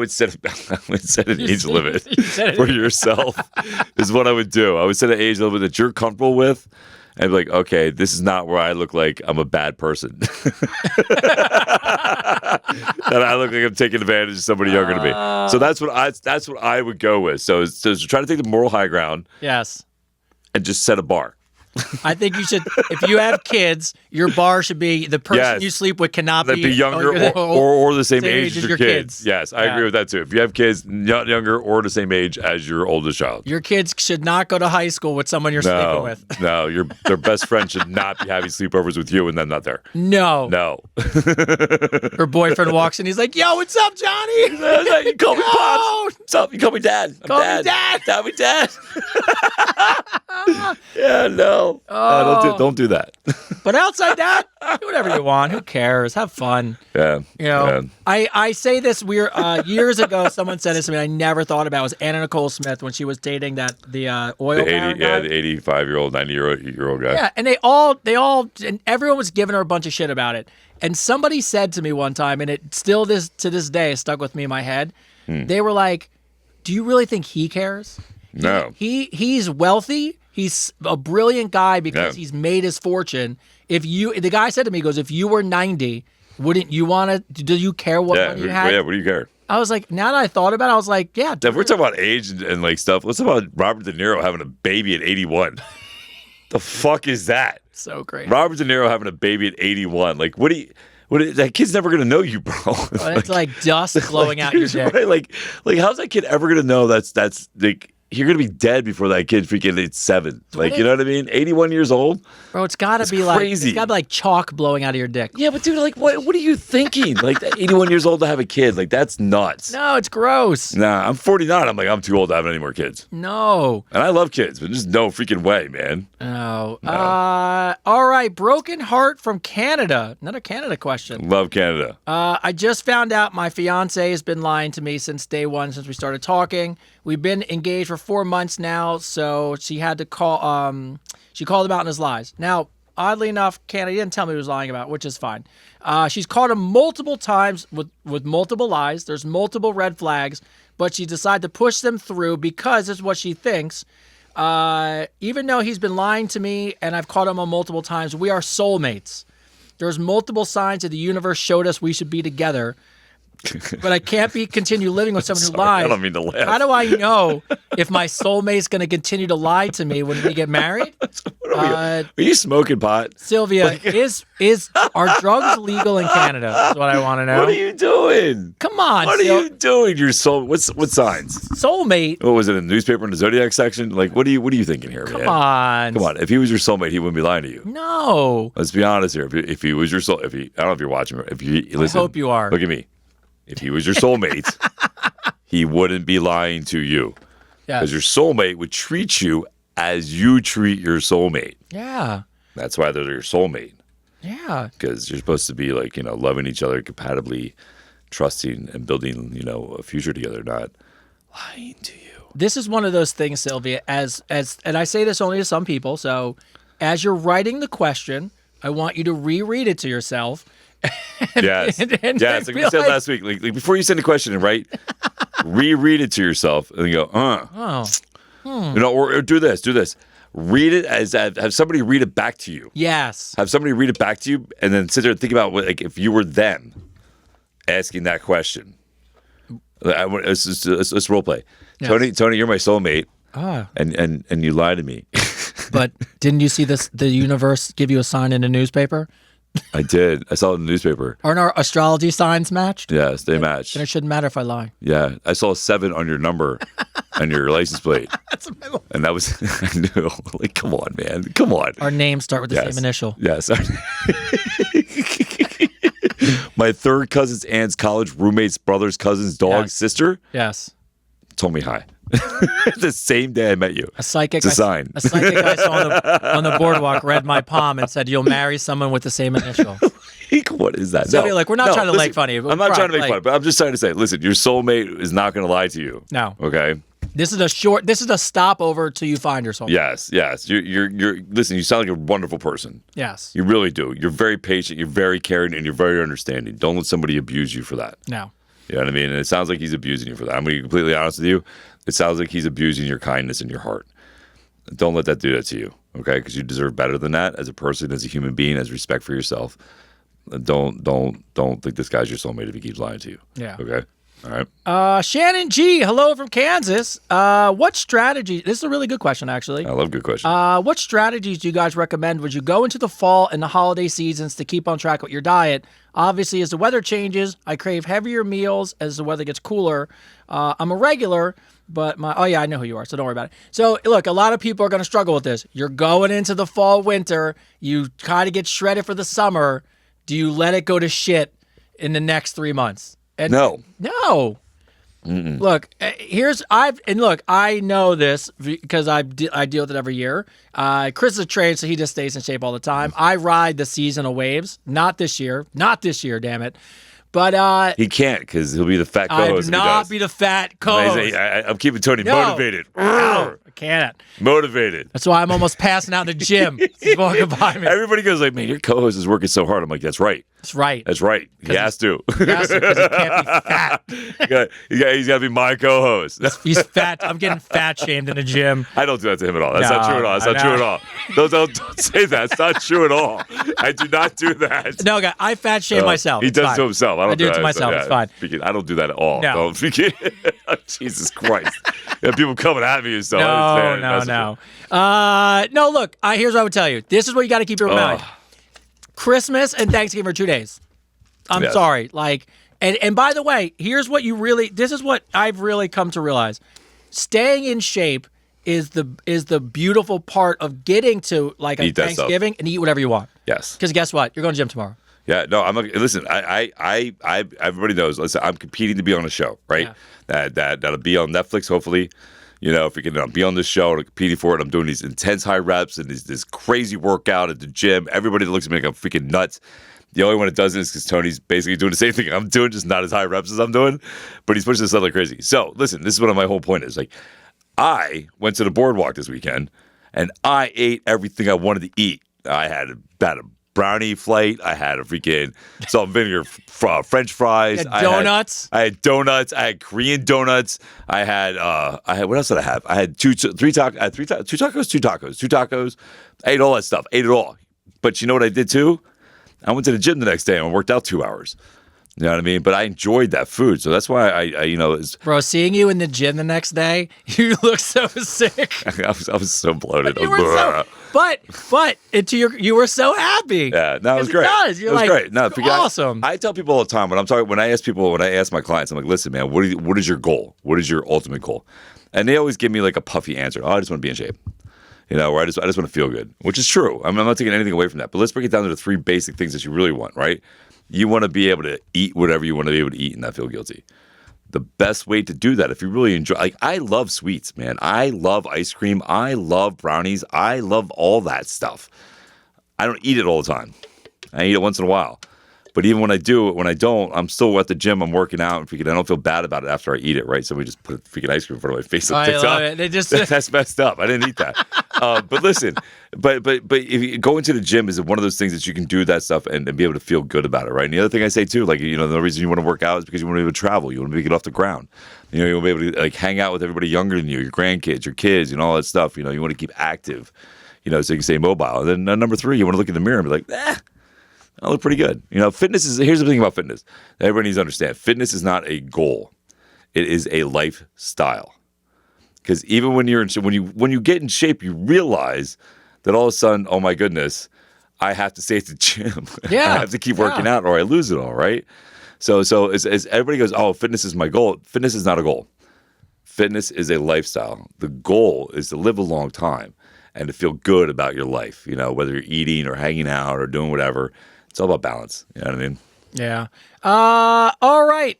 set an age limit for yourself. Is what I would do. I would set an age limit that you're comfortable with. And be like, okay, this is not where I look like I'm a bad person. That I look like I'm taking advantage of somebody younger than me. So that's what I would go with. So try to take the moral high ground. Yes. And just set a bar. I think you should, if you have kids, your bar should be the person you sleep with cannot be younger or the same age as your kids. Yes, I agree with that too. If you have kids not younger or the same age as your oldest child. Your kids should not go to high school with someone you're sleeping with. No, their best friend should not be having sleepovers with you and them not there. No. Her boyfriend walks in, he's like, yo, what's up, Johnny? You call me Pops. What's up? You call me Dad. Call me Dad. Call me Dad. Yeah, no. No, don't do that. But outside that, do whatever you want. Who cares? Have fun. Yeah. I say this years ago. Someone said this to me. I never thought about it was Anna Nicole Smith when she was dating the oil baron guy. The 85-year-old, 90-year-old guy. Yeah, and and everyone was giving her a bunch of shit about it. And somebody said to me one time, and it still to this day stuck with me in my head. They were like, "Do you really think he cares?" No. He's wealthy. He's a brilliant guy because he's made his fortune. The guy said to me, he goes, if you were 90, wouldn't you want to, do you care what money you had? Yeah, what do you care? I was like, now that I thought about it, I was like, yeah. If we're talking about age and like stuff, let's talk about Robert De Niro having a baby at 81. The fuck is that? So great. Robert De Niro having a baby at 81. Like, that kid's never gonna know you, bro. It's like dust blowing out your dick. Right? Like, how's that kid ever gonna know that's like you're gonna be dead before that kid freaking is 7? Like, you know what I mean? 81 years old, bro. It's gotta be crazy. It's gotta be like chalk blowing out of your dick. Yeah, but dude, like, what are you thinking? Like, 81 years old to have a kid? Like, that's nuts. No, it's gross. Nah, I'm 49. I'm like, I'm too old to have any more kids. No. And I love kids, but just no freaking way, man. No. All right. Broken heart from Canada. Another Canada question. Love Canada. I just found out my fiance has been lying to me since day one, since we started talking. We've been engaged for 4 months now, so she had to call. She called him out on his lies. Now, oddly enough, Canada didn't tell me he was lying about, which is fine. She's caught him multiple times with multiple lies. There's multiple red flags, but she decided to push them through because it's what she thinks. Even though he's been lying to me and I've caught him on multiple times, we are soulmates. There's multiple signs that the universe showed us we should be together. But I can't continue living with someone who lies. I don't mean to laugh. How do I know if my soulmate's going to continue to lie to me when we get married? Are you smoking pot? Sylvia, are drugs legal in Canada? That's what I want to know. What are you doing? Come on. What are you doing? Your soul. What signs? Soulmate. What was it in the newspaper in the Zodiac section? Like, what are you thinking here, man? Come on. If he was your soulmate, he wouldn't be lying to you. No. Let's be honest here. If he was your soul, I don't know if you're watching. Listen, I hope you are. Look at me. If he was your soulmate, he wouldn't be lying to you. Because your soulmate would treat you as you treat your soulmate. Yeah. That's why they're your soulmate. Yeah. Because you're supposed to be like, loving each other compatibly, trusting and building, a future together, not lying to you. This is one of those things, Sylvia, and I say this only to some people, so as you're writing the question, I want you to reread it to yourself. Yes. Like we said last week, like before you send a question and write, reread it to yourself and go, or do this. Read it have somebody read it back to you. Yes. Have somebody read it back to you and then sit there and think about if you were them asking that question. Let's role play. Yes. Tony, you're my soulmate. And you lie to me. But didn't you see the universe give you a sign in the newspaper? I did. I saw it in the newspaper. Aren't our astrology signs matched? Yes, they matched. Then it shouldn't matter if I lie. Yeah. I saw a 7 on your number and your license plate. And that was, I knew. Like, come on, man. Come on. Our names start with the same initial. Yes. My third cousin's aunt's college roommate's brother's cousin's dog's sister. Yes. Told me hi. The same day I met you. A psychic. It's a sign. A psychic I saw on the boardwalk read my palm and said, "You'll marry someone with the same initial." What is that? So we're not trying to make fun of you. I'm not trying to make fun, but I'm just trying to say, listen, your soulmate is not going to lie to you. No. Okay. This is a stopover till you find your soulmate. Yes. You're listen, you sound like a wonderful person. Yes. You really do. You're very patient, you're very caring, and you're very understanding. Don't let somebody abuse you for that. No. You know what I mean? And it sounds like he's abusing you for that. I'm going to be completely honest with you. It sounds like he's abusing your kindness and your heart. Don't let that do that to you, okay? Because you deserve better than that as a person, as a human being, as respect for yourself. Don't think this guy's your soulmate if he keeps lying to you. Yeah. Okay? All right. Shannon G, hello from Kansas. What strategy? This is a really good question, actually. I love good questions. What strategies do you guys recommend? Would you go into the fall and the holiday seasons to keep on track with your diet? Obviously, as the weather changes, I crave heavier meals as the weather gets cooler. I'm a regular, but I know who you are, so don't worry about it. So, look, a lot of people are going to struggle with this. You're going into the fall, winter. You kind of get shredded for the summer. Do you let it go to shit in the next 3 months? No. Look, I know this because I deal with it every year. Chris is a trainer, so he just stays in shape all the time. I ride the seasonal waves. Not this year, damn it. But he can't because he'll be the fat co-host. I do not be the fat co-host. I'm keeping Tony motivated. No, I can't. Motivated. That's why I'm almost passing out in the gym. He's walking by me. Everybody goes like, "Man, your co-host is working so hard." I'm like, "That's right. That's right. That's right. He has to. He has to because he can't be fat. He's got to be my co-host." He's fat. I'm getting fat shamed in the gym. I don't do that to him at all. That's not true at all. That's not true at all. Don't say that. It's not true at all. I do not do that. No, guy, I fat shame myself. He does it to himself. I do it to myself. It's fine. I don't do that at all. No. Jesus Christ. People coming at me and stuff. No. No, look, here's what I would tell you. This is what you got to keep in mind. Christmas and Thanksgiving are 2 days. I'm sorry. And by the way, this is what I've really come to realize. Staying in shape is the beautiful part of getting to a Thanksgiving and eat whatever you want. Yes. Because guess what? You're going to gym tomorrow. Yeah, no, I'm like, listen, I everybody knows, listen, I'm competing to be on a show, right? Yeah. That'll be on Netflix, hopefully. If we can be on this show and competing for it, I'm doing these intense high reps and this crazy workout at the gym. Everybody looks at me like I'm freaking nuts. The only one that doesn't is because Tony's basically doing the same thing I'm doing, just not as high reps as I'm doing, but he's pushing this stuff like crazy. So, listen, this is what my whole point is. I went to the boardwalk this weekend, and I ate everything I wanted to eat. I had a brownie flight. I had a freaking salt and vinegar French fries. Donuts. I had donuts. I had Korean donuts. I had what else did I have? I had two tacos. I ate all that stuff. Ate it all. But you know what I did too? I went to the gym the next day and worked out 2 hours. You know what I mean? But I enjoyed that food, so that's why I Bro, seeing you in the gym the next day, you look so sick. I was so bloated. You were so happy. Yeah, no, it was great. It was great. No, awesome. I tell people all the time when I ask my clients, I'm like, listen, man, what is your goal? What is your ultimate goal? And they always give me a puffy answer. Oh, I just want to be in shape. Or I just want to feel good, which is true. I'm not taking anything away from that. But let's break it down to the 3 basic things that you really want, right? You want to be able to eat whatever you want to be able to eat and not feel guilty. The best way to do that, if you really enjoy, I love sweets, man. I love ice cream. I love brownies. I love all that stuff. I don't eat it all the time. I eat it once in a while. But even when I do, when I don't, I'm still at the gym. I'm working out, and I don't feel bad about it after I eat it, right? So we just put freaking ice cream in front of my face on TikTok. I love it. That's messed up. I didn't eat that. But listen, but if you go into the gym is one of those things that you can do that stuff and be able to feel good about it, right? And the other thing I say too, the reason you want to work out is because you want to be able to travel. You want to be able to get off the ground. You want to be able to hang out with everybody younger than you, your grandkids, your kids, all that stuff. You want to keep active, so you can stay mobile. And then number 3, you want to look in the mirror and be like, I look pretty good. Fitness here's the thing about fitness. Everybody needs to understand. Fitness is not a goal. It is a lifestyle. Because even when you get in shape, you realize that all of a sudden, oh my goodness, I have to stay at the gym. Yeah. I have to keep working out or I lose it all, right? So as everybody goes, oh, fitness is my goal. Fitness is not a goal. Fitness is a lifestyle. The goal is to live a long time and to feel good about your life, whether you're eating or hanging out or doing whatever. It's all about balance. You know what I mean? Yeah. All right.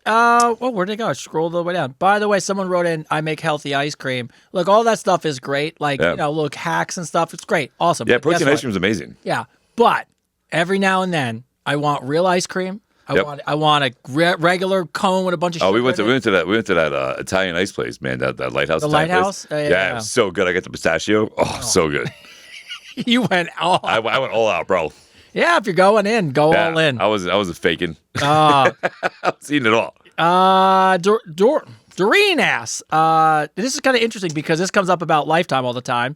Where'd it go? I scrolled all the way down. By the way, someone wrote in, I make healthy ice cream. Look, all that stuff is great. Look, hacks and stuff. It's great. Awesome. Yeah, protein ice cream is amazing. Yeah. But every now and then, I want real ice cream. I want a regular cone with a bunch of sugar. We went to that Italian ice place, man. That lighthouse. The lighthouse. Yeah, it was so good. I got the pistachio. Oh, so good. You went all. I went all out, bro. Yeah, if you're going in, go all in. I was faking. I was eating it all. Doreen asks, this is kind of interesting because this comes up about Lifetime all the time.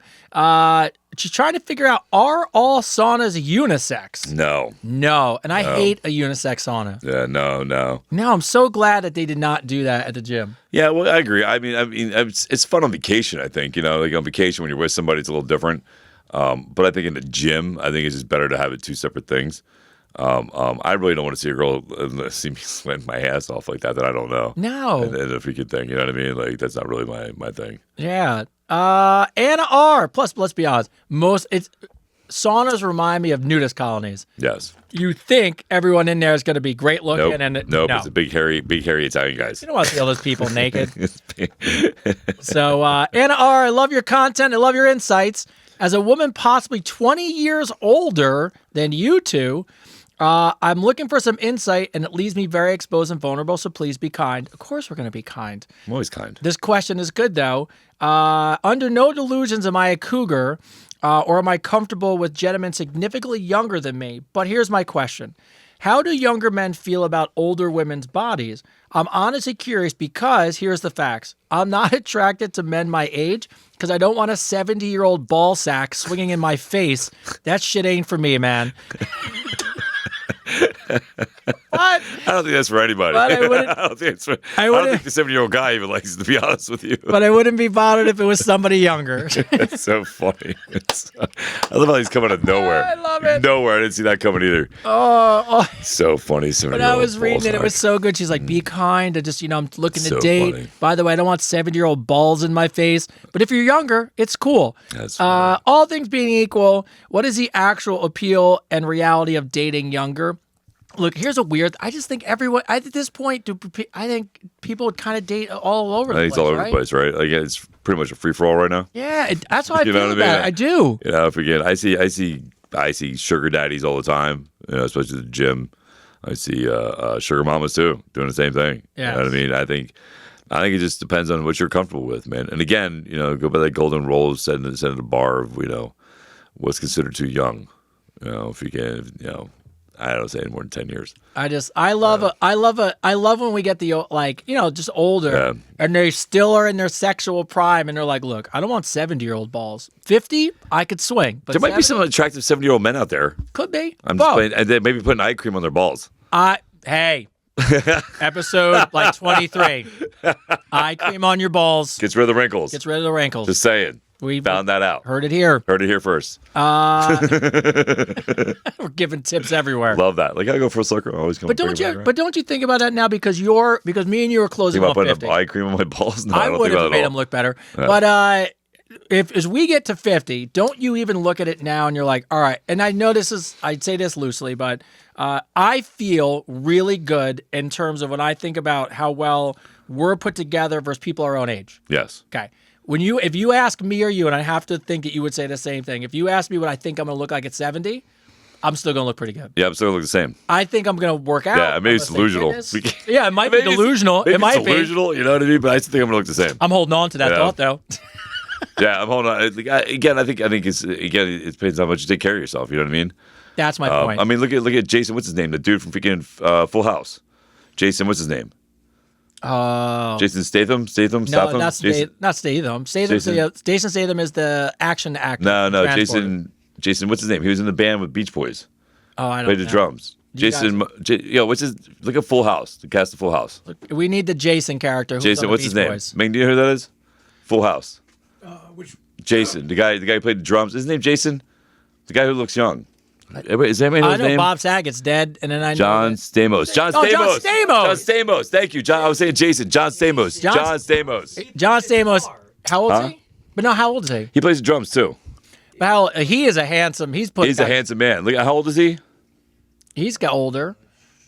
She's trying to figure out, are all saunas unisex? No. And I hate a unisex sauna. Yeah, no. No, I'm so glad that they did not do that at the gym. Yeah, well, I agree. I mean, it's fun on vacation, I think. On vacation when you're with somebody, it's a little different. But I think in the gym, I think it's just better to have it 2 separate things. I really don't want to see a girl see me sweating my ass off like that I don't know. No. And a freaking thing, you know what I mean? That's not really my thing. Yeah. Anna R. Plus, let's be honest. saunas remind me of nudist colonies. Yes. You think everyone in there is going to be great looking, Nope. and No. no. It's a big hairy Italian guys. You don't want to see all those people naked. So, Anna R., I love your content. I love your insights. As a woman possibly 20 years older than you two, I'm looking for some insight, and it leaves me very exposed and vulnerable, so please be kind. Of course we're going to be kind. I'm always kind. This question is good, though. Under no delusions am I a cougar, or am I comfortable with gentlemen significantly younger than me? But here's my question. How do younger men feel about older women's bodies? I'm honestly curious because here's the facts. I'm not attracted to men my age because I don't want a 70-year-old ball sack swinging in my face. That shit ain't for me, man. What? I don't think that's for anybody. But I wouldn't- I don't think it's for, I I don't wouldn't- think the 70-year-old guy even likes it, to be honest with you. But I wouldn't be bothered if it was somebody younger. It's so funny. I love how he's coming out of nowhere. I love it. Nowhere. I didn't see that coming either. Oh, So funny. when I was reading it, it was so good. She's like, be kind. I just, I'm looking to So date. funny. By the way, I don't want 70-year-old balls in my face. But if you're younger, it's cool. That's funny. All things being equal, what is the actual appeal and reality of dating younger? Look, here's a weird. I just think everyone at this point, I think people would kind of date all over I the think place. it's all over right? the place, right? Like it's pretty much a free for all right now. Yeah, that's how I You feel know what I about mean? it. I do. You know, again, I see sugar daddies all the time. You know, especially at the gym. I see sugar mamas too doing the same thing. Yeah. You know what I mean? I think it just depends on what you're comfortable with, man. And again, go by that golden rule set in the bar of what's considered too young. If you can, I don't say more than 10 years. I love when we get the just older Yeah. and they still are in their sexual prime and they're like, look, I don't want 70-year-old balls. 50, I could swing. But There might be 70? some attractive 70-year-old men out there. Could be. I'm Both. just playing, and they maybe putting eye cream on their balls. Hey, episode 23. Eye cream on your balls. Gets rid of the wrinkles. Gets rid of the wrinkles. Just saying. We Found that out. heard it here. Heard it here first. We're giving tips everywhere. Love that. Like I go for a sucker. Always come. But don't you think about that now because me and you are closing Think about on putting 50. eye cream on my balls? No, I don't would think about have it at made all. him look better. Yeah. But if as we get to 50, don't you even look at it now and you're like, all right. And I know I'd say this loosely, but I feel really good in terms of when I think about how well we're put together versus people our own age. Yes. Okay. If you ask me or you, and I have to think that you would say the same thing. If you ask me what I think I'm going to look like at 70, I'm still going to look pretty good. Yeah, I'm still look the same. I think I'm going to work out. Yeah, maybe it's I'm gonna stay delusional. fitness. Yeah, it might be Maybe it's- delusional. Maybe It might it's be. delusional. You know what I mean? But I still think I'm gonna look the same. I'm holding on to that Yeah. thought though. Yeah, I'm holding on. Again, I think it depends on how much you take care of yourself. You know what I mean? That's my point. I mean, look at Jason. What's his name? The dude from freaking Full House. Jason. What's his name? Jason Statham. No, Statham. not Statham. Jason Statham is the action actor. No. Transporter. Jason. What's his name? He was in the band with Beach Boys. Oh, I don't Played know. the drums. Jason. What's his? Look at Full House. The cast of Full House. We need the Jason character. Who's Jason. on the What's his Beach name? Boys. Ming, do you know who that is? Full House. Jason, the guy who played the drums. Is his name Jason? The guy who looks young. Is anybody know I his know name? Bob Saget's dead, and then I know John that- Stamos. John Oh, Stamos. John Stamos. John Stamos. Thank you, John. I was saying Jason. John Stamos. John- John Stamos. John Stamos. How old Huh? is he? But no, how old is he? He plays the drums too. He is a handsome. He's a handsome man. Look, how old is he? He's got older.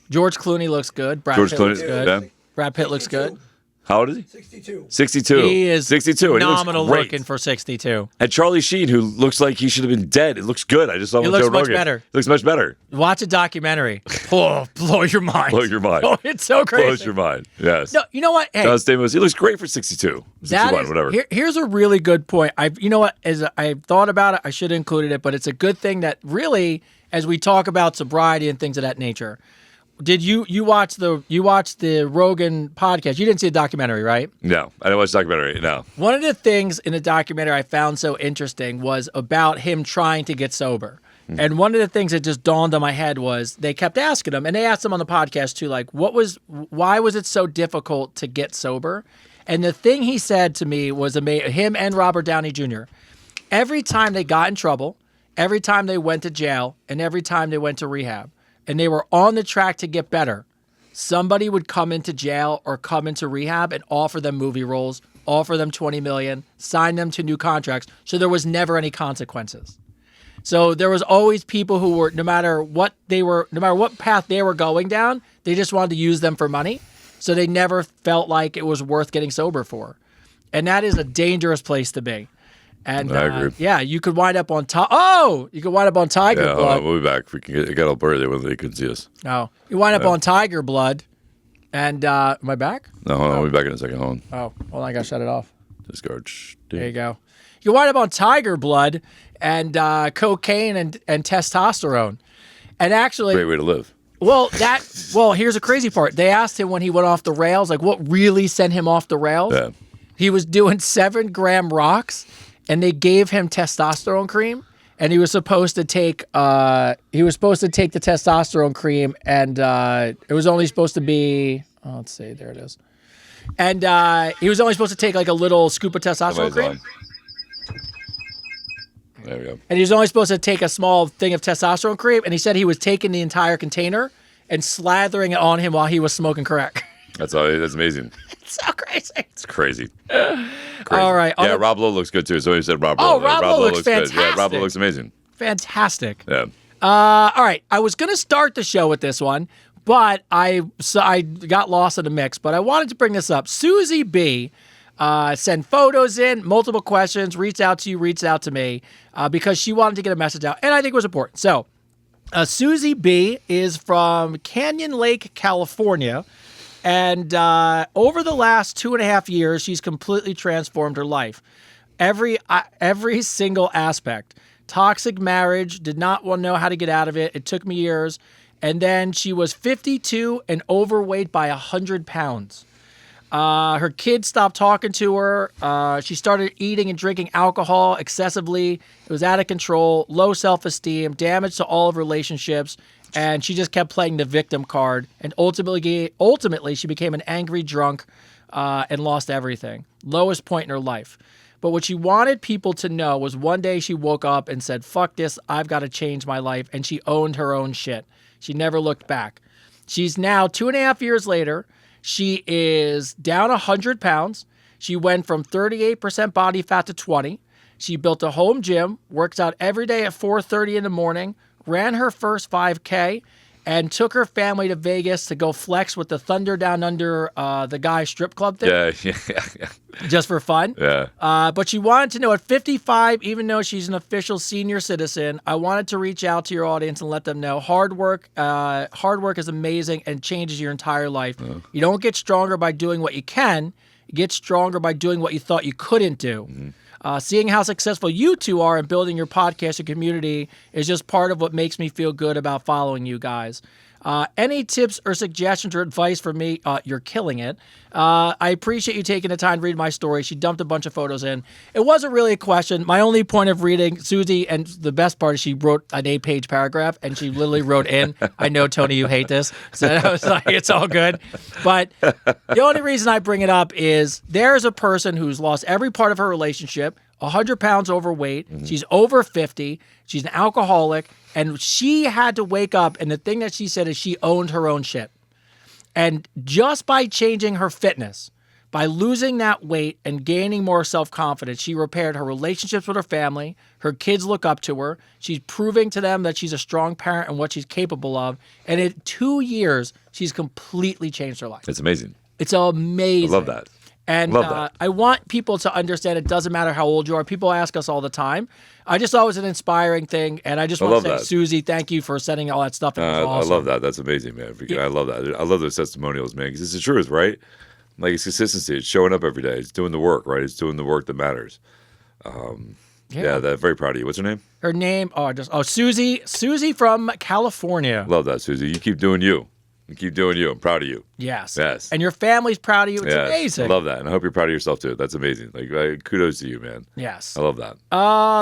George Clooney looks good. Brad George Pitt Clooney. looks good. Yeah. Brad Pitt looks good. How old is he? 62. 62. He is 62. And he looks phenomenal great. looking for 62. And Charlie Sheen, who looks like he should have been dead. It looks good. I just saw him He with looks Joe much Rogan. better. Looks much better. Watch a documentary. Oh, blow your mind. Blow your mind. Oh, it's so crazy. Blows your mind. Yes. No, you know what? Hey, John Stamos. He looks great for 62. 61, whatever. Here's a really good point. You know what? As I've thought about it, I should have included it, but it's a good thing that really, as we talk about sobriety and things of that nature, did you watch the Rogan podcast? You didn't see the documentary, right? No, I didn't watch the documentary. No. One of the things in the documentary I found so interesting was about him trying to get sober. And one of the things that just dawned on my head was they kept asking him, and they asked him on the podcast too, like, why was it so difficult to get sober? And the thing he said to me was him and Robert Downey Jr. Every time they got in trouble, every time they went to jail, and every time they went to rehab, and they were on the track to get better, somebody would come into jail or come into rehab and offer them movie roles, offer them $20 million, sign them to new contracts. So there was never any consequences. So there was always people who were, no matter what path they were going down, they just wanted to use them for money. So they never felt like it was worth getting sober for. And that is a dangerous place to be. And I agree. yeah, you could wind up on you could wind up on tiger Yeah, hold blood. on, we'll be back. We can it got all blurry there when they couldn't see us. Oh, you wind up on tiger blood. And am I back? No, hold on. We'll be back in a second. Hold on. Oh, hold on, I gotta shut it off. Discard. There you go. You wind up on tiger blood and cocaine and testosterone. And actually, Great way to live. well, here's the crazy part. They asked him when he went off the rails, like what really sent him off the rails. Yeah. He was doing 7-gram rocks, and they gave him testosterone cream, and he was supposed to take the testosterone cream, and it was only supposed to be let's see, there it is. And he was only supposed to take like a little scoop of testosterone Somebody's cream. on. There we go. And he was only supposed to take a small thing of testosterone cream, and he said he was taking the entire container and slathering it on him while he was smoking crack. That's amazing. It's so crazy. It's crazy. All right. Yeah, Rob Lowe looks good too. Somebody said Rob Oh, Lowe. Rob Lowe looks good. Yeah, Rob fantastic. Lowe looks amazing. Fantastic. Yeah. All right. I was going to start the show with this one, but I got lost in the mix. But I wanted to bring this up. Susie B sent photos in, multiple questions, reached out to me because she wanted to get a message out, and I think it was important. So Susie B is from Canyon Lake, California. And over the last 2.5 years, she's completely transformed her life. Every single aspect. Toxic marriage, did not want to know how to get out of it. It took me years. And then she was 52 and overweight by 100 pounds. Her kids stopped talking to her. She started eating and drinking alcohol excessively. It was out of control, low self-esteem, damage to all of her relationships. And she just kept playing the victim card. And ultimately, she became an angry drunk and lost everything. Lowest point in her life. But what she wanted people to know was one day she woke up and said, fuck this, I've got to change my life. And she owned her own shit. She never looked back. She's now 2.5 years later. She is down 100 pounds. She went from 38% body fat to 20. She built a home gym, works out every day at 4:30 in the morning, ran her first 5K, and took her family to Vegas to go flex with the Thunder Down Under, the guy strip club thing. Yeah. Just for fun. Yeah. But she wanted to know at 55, even though she's an official senior citizen, I wanted to reach out to your audience and let them know hard work is amazing and changes your entire life. You don't get stronger by doing what you can. You get stronger by doing what you thought you couldn't do. Mm-hmm. Seeing how successful you two are in building your podcast and community is just part of what makes me feel good about following you guys. Any tips or suggestions or advice for me? You're killing it. I appreciate you taking the time to read my story. She dumped a bunch of photos in. It wasn't really a question. My only point of reading Susie, and the best part is she wrote an 8-page paragraph, and she literally wrote in, I know, Tony, you hate this. So I was like, it's all good. But the only reason I bring it up is there's a person who's lost every part of her relationship, 100 pounds overweight. Mm-hmm. She's over 50. She's an alcoholic. And she had to wake up, and the thing that she said is she owned her own shit. And just by changing her fitness, by losing that weight and gaining more self-confidence, she repaired her relationships with her family. Her kids look up to her. She's proving to them that she's a strong parent and what she's capable of. And in 2 years, she's completely changed her life. It's amazing. It's amazing. I love that. And I want people to understand it doesn't matter how old you are. People ask us all the time. I just thought it was an inspiring thing. And I just want to say, Susie, thank you for sending all that stuff in. Awesome. I love that. That's amazing, man. I love that. I love those testimonials, man, because it's the truth, right? Like, it's consistency. It's showing up every day. It's doing the work, right? It's doing the work that matters. Yeah, very proud of you. What's her name? Her name, Susie. Susie from California. Love that, Susie. You keep doing you. You keep doing you. I'm proud of you. Yes. Yes. And your family's proud of you. It's amazing. I love that. And I hope you're proud of yourself, too. That's amazing. Like, kudos to you, man. Yes. I love that.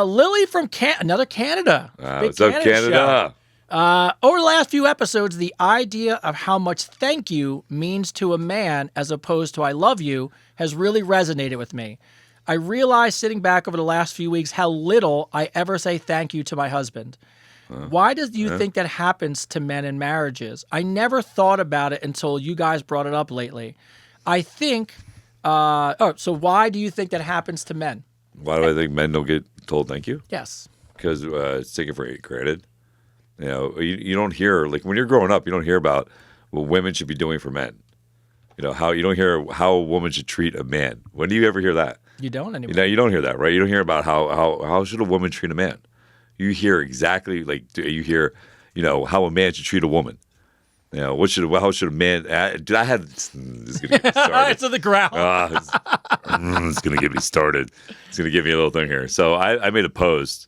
Lily from another Canada. What's up, Canada? Over the last few episodes, the idea of how much thank you means to a man as opposed to I love you has really resonated with me. I realized sitting back over the last few weeks how little I ever say thank you to my husband. Why do you think that happens to men in marriages? I never thought about it until you guys brought it up lately. I think, so why do you think that happens to men? Why do I think men don't get told thank you? Yes. because it's taken for granted. You know, you don't hear, like when you're growing up, you don't hear about what women should be doing for men. You know, how you don't hear how a woman should treat a man. When do you ever hear that? You don't anymore. You know, you don't hear that, right? You don't hear about how should a woman treat a man. You hear exactly like you hear, you know, how a man should treat a woman. You know, how should a man? Dude, this is gonna get me started. It's on the ground. It's gonna get me started. It's gonna give me a little thing here. So I made a post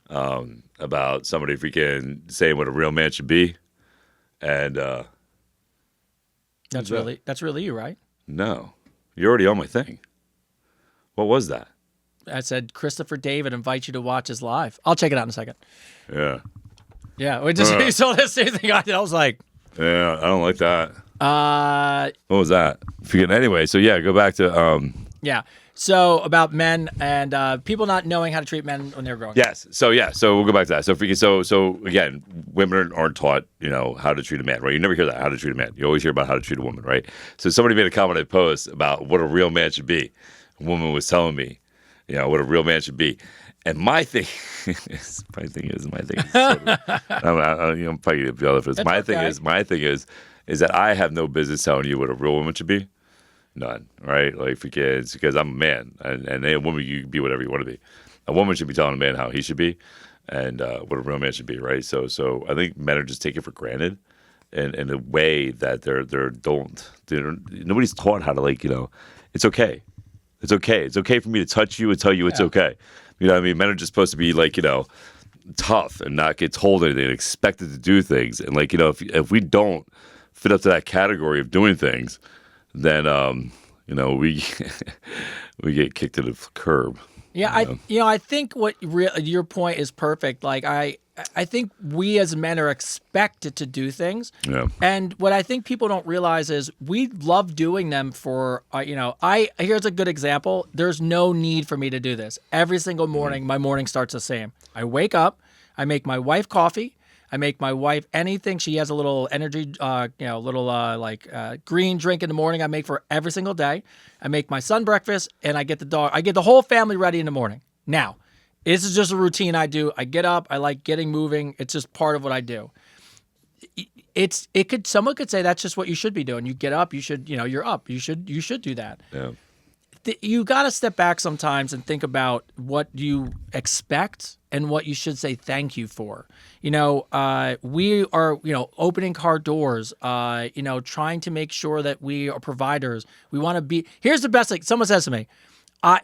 about somebody freaking saying what a real man should be, and that's really you, right? no, you're already on my thing. What was that? I said Christopher David invites you to watch his live. I'll check it out in a second. Yeah, Yeah, we just you saw the same thing I did. I was like, yeah, I don't like that. What was that? Anyway, so yeah, go back to yeah. So about men and people not knowing how to treat men when they're growing up. Yes. So we'll go back to that. So again, women aren't taught, you know, how to treat a man, right? You never hear that, how to treat a man. You always hear about how to treat a woman, right? So somebody made a comment on a post about what a real man should be. A woman was telling me, you know, what a real man should be. And my thing is, I'm probably gonna be all for this. My thing is that I have no business telling you what a real woman should be. None, right? Like because I'm a man, and a woman, you can be whatever you want to be. A woman should be telling a man how he should be, and what a real man should be, right? So I think men are just taken for granted, in a way that nobody's taught how to, like, you know, it's okay. It's okay. It's okay for me to touch you and tell you it's okay. You know what I mean? Men are just supposed to be, like, you know, tough and not get told anything and expected to do things. And, like, you know, if we don't fit up to that category of doing things, then you know, we get kicked to the curb. Yeah, I think your point is perfect. Like I think we as men are expected to do things. Yeah. And what I think people don't realize is we love doing them for, you know, here's a good example. There's no need for me to do this. Every single morning, my morning starts the same. I wake up, I make my wife coffee. I make my wife anything. She has a little energy, green drink in the morning. I make for her every single day. I make my son breakfast, and I get the whole family ready in the morning. Now, this is just a routine I do. I get up. I like getting moving. It's just part of what I do. Someone could say that's just what you should be doing. You get up. You should, you know, you're up. You should do that. Yeah. You got to step back sometimes and think about what you expect and what you should say thank you for. You know, we are, you know, opening car doors, you know, trying to make sure that we are providers. We want to be. Here's the best thing. Someone says to me,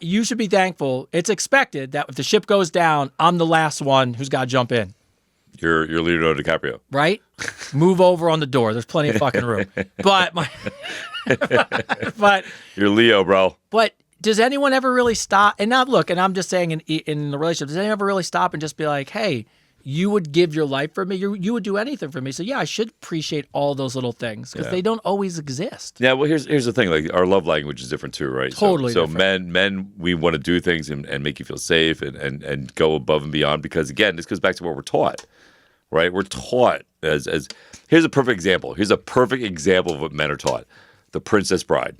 you should be thankful. It's expected that if the ship goes down, I'm the last one who's got to jump in. You're Leonardo DiCaprio. Right? Move over on the door. There's plenty of fucking room. But you're Leo, bro. But does anyone ever really stop? And now look, and I'm just saying in the relationship, does anyone ever really stop and just be like, hey, you would give your life for me. You would do anything for me. So yeah, I should appreciate all those little things because they don't always exist. Yeah, well, here's the thing. Like, our love language is different too, right? Totally So different. men, we want to do things and make you feel safe and go above and beyond because, again, this goes back to what we're taught, right? We're taught as here's a perfect example. Here's a perfect example of what men are taught. The Princess Bride.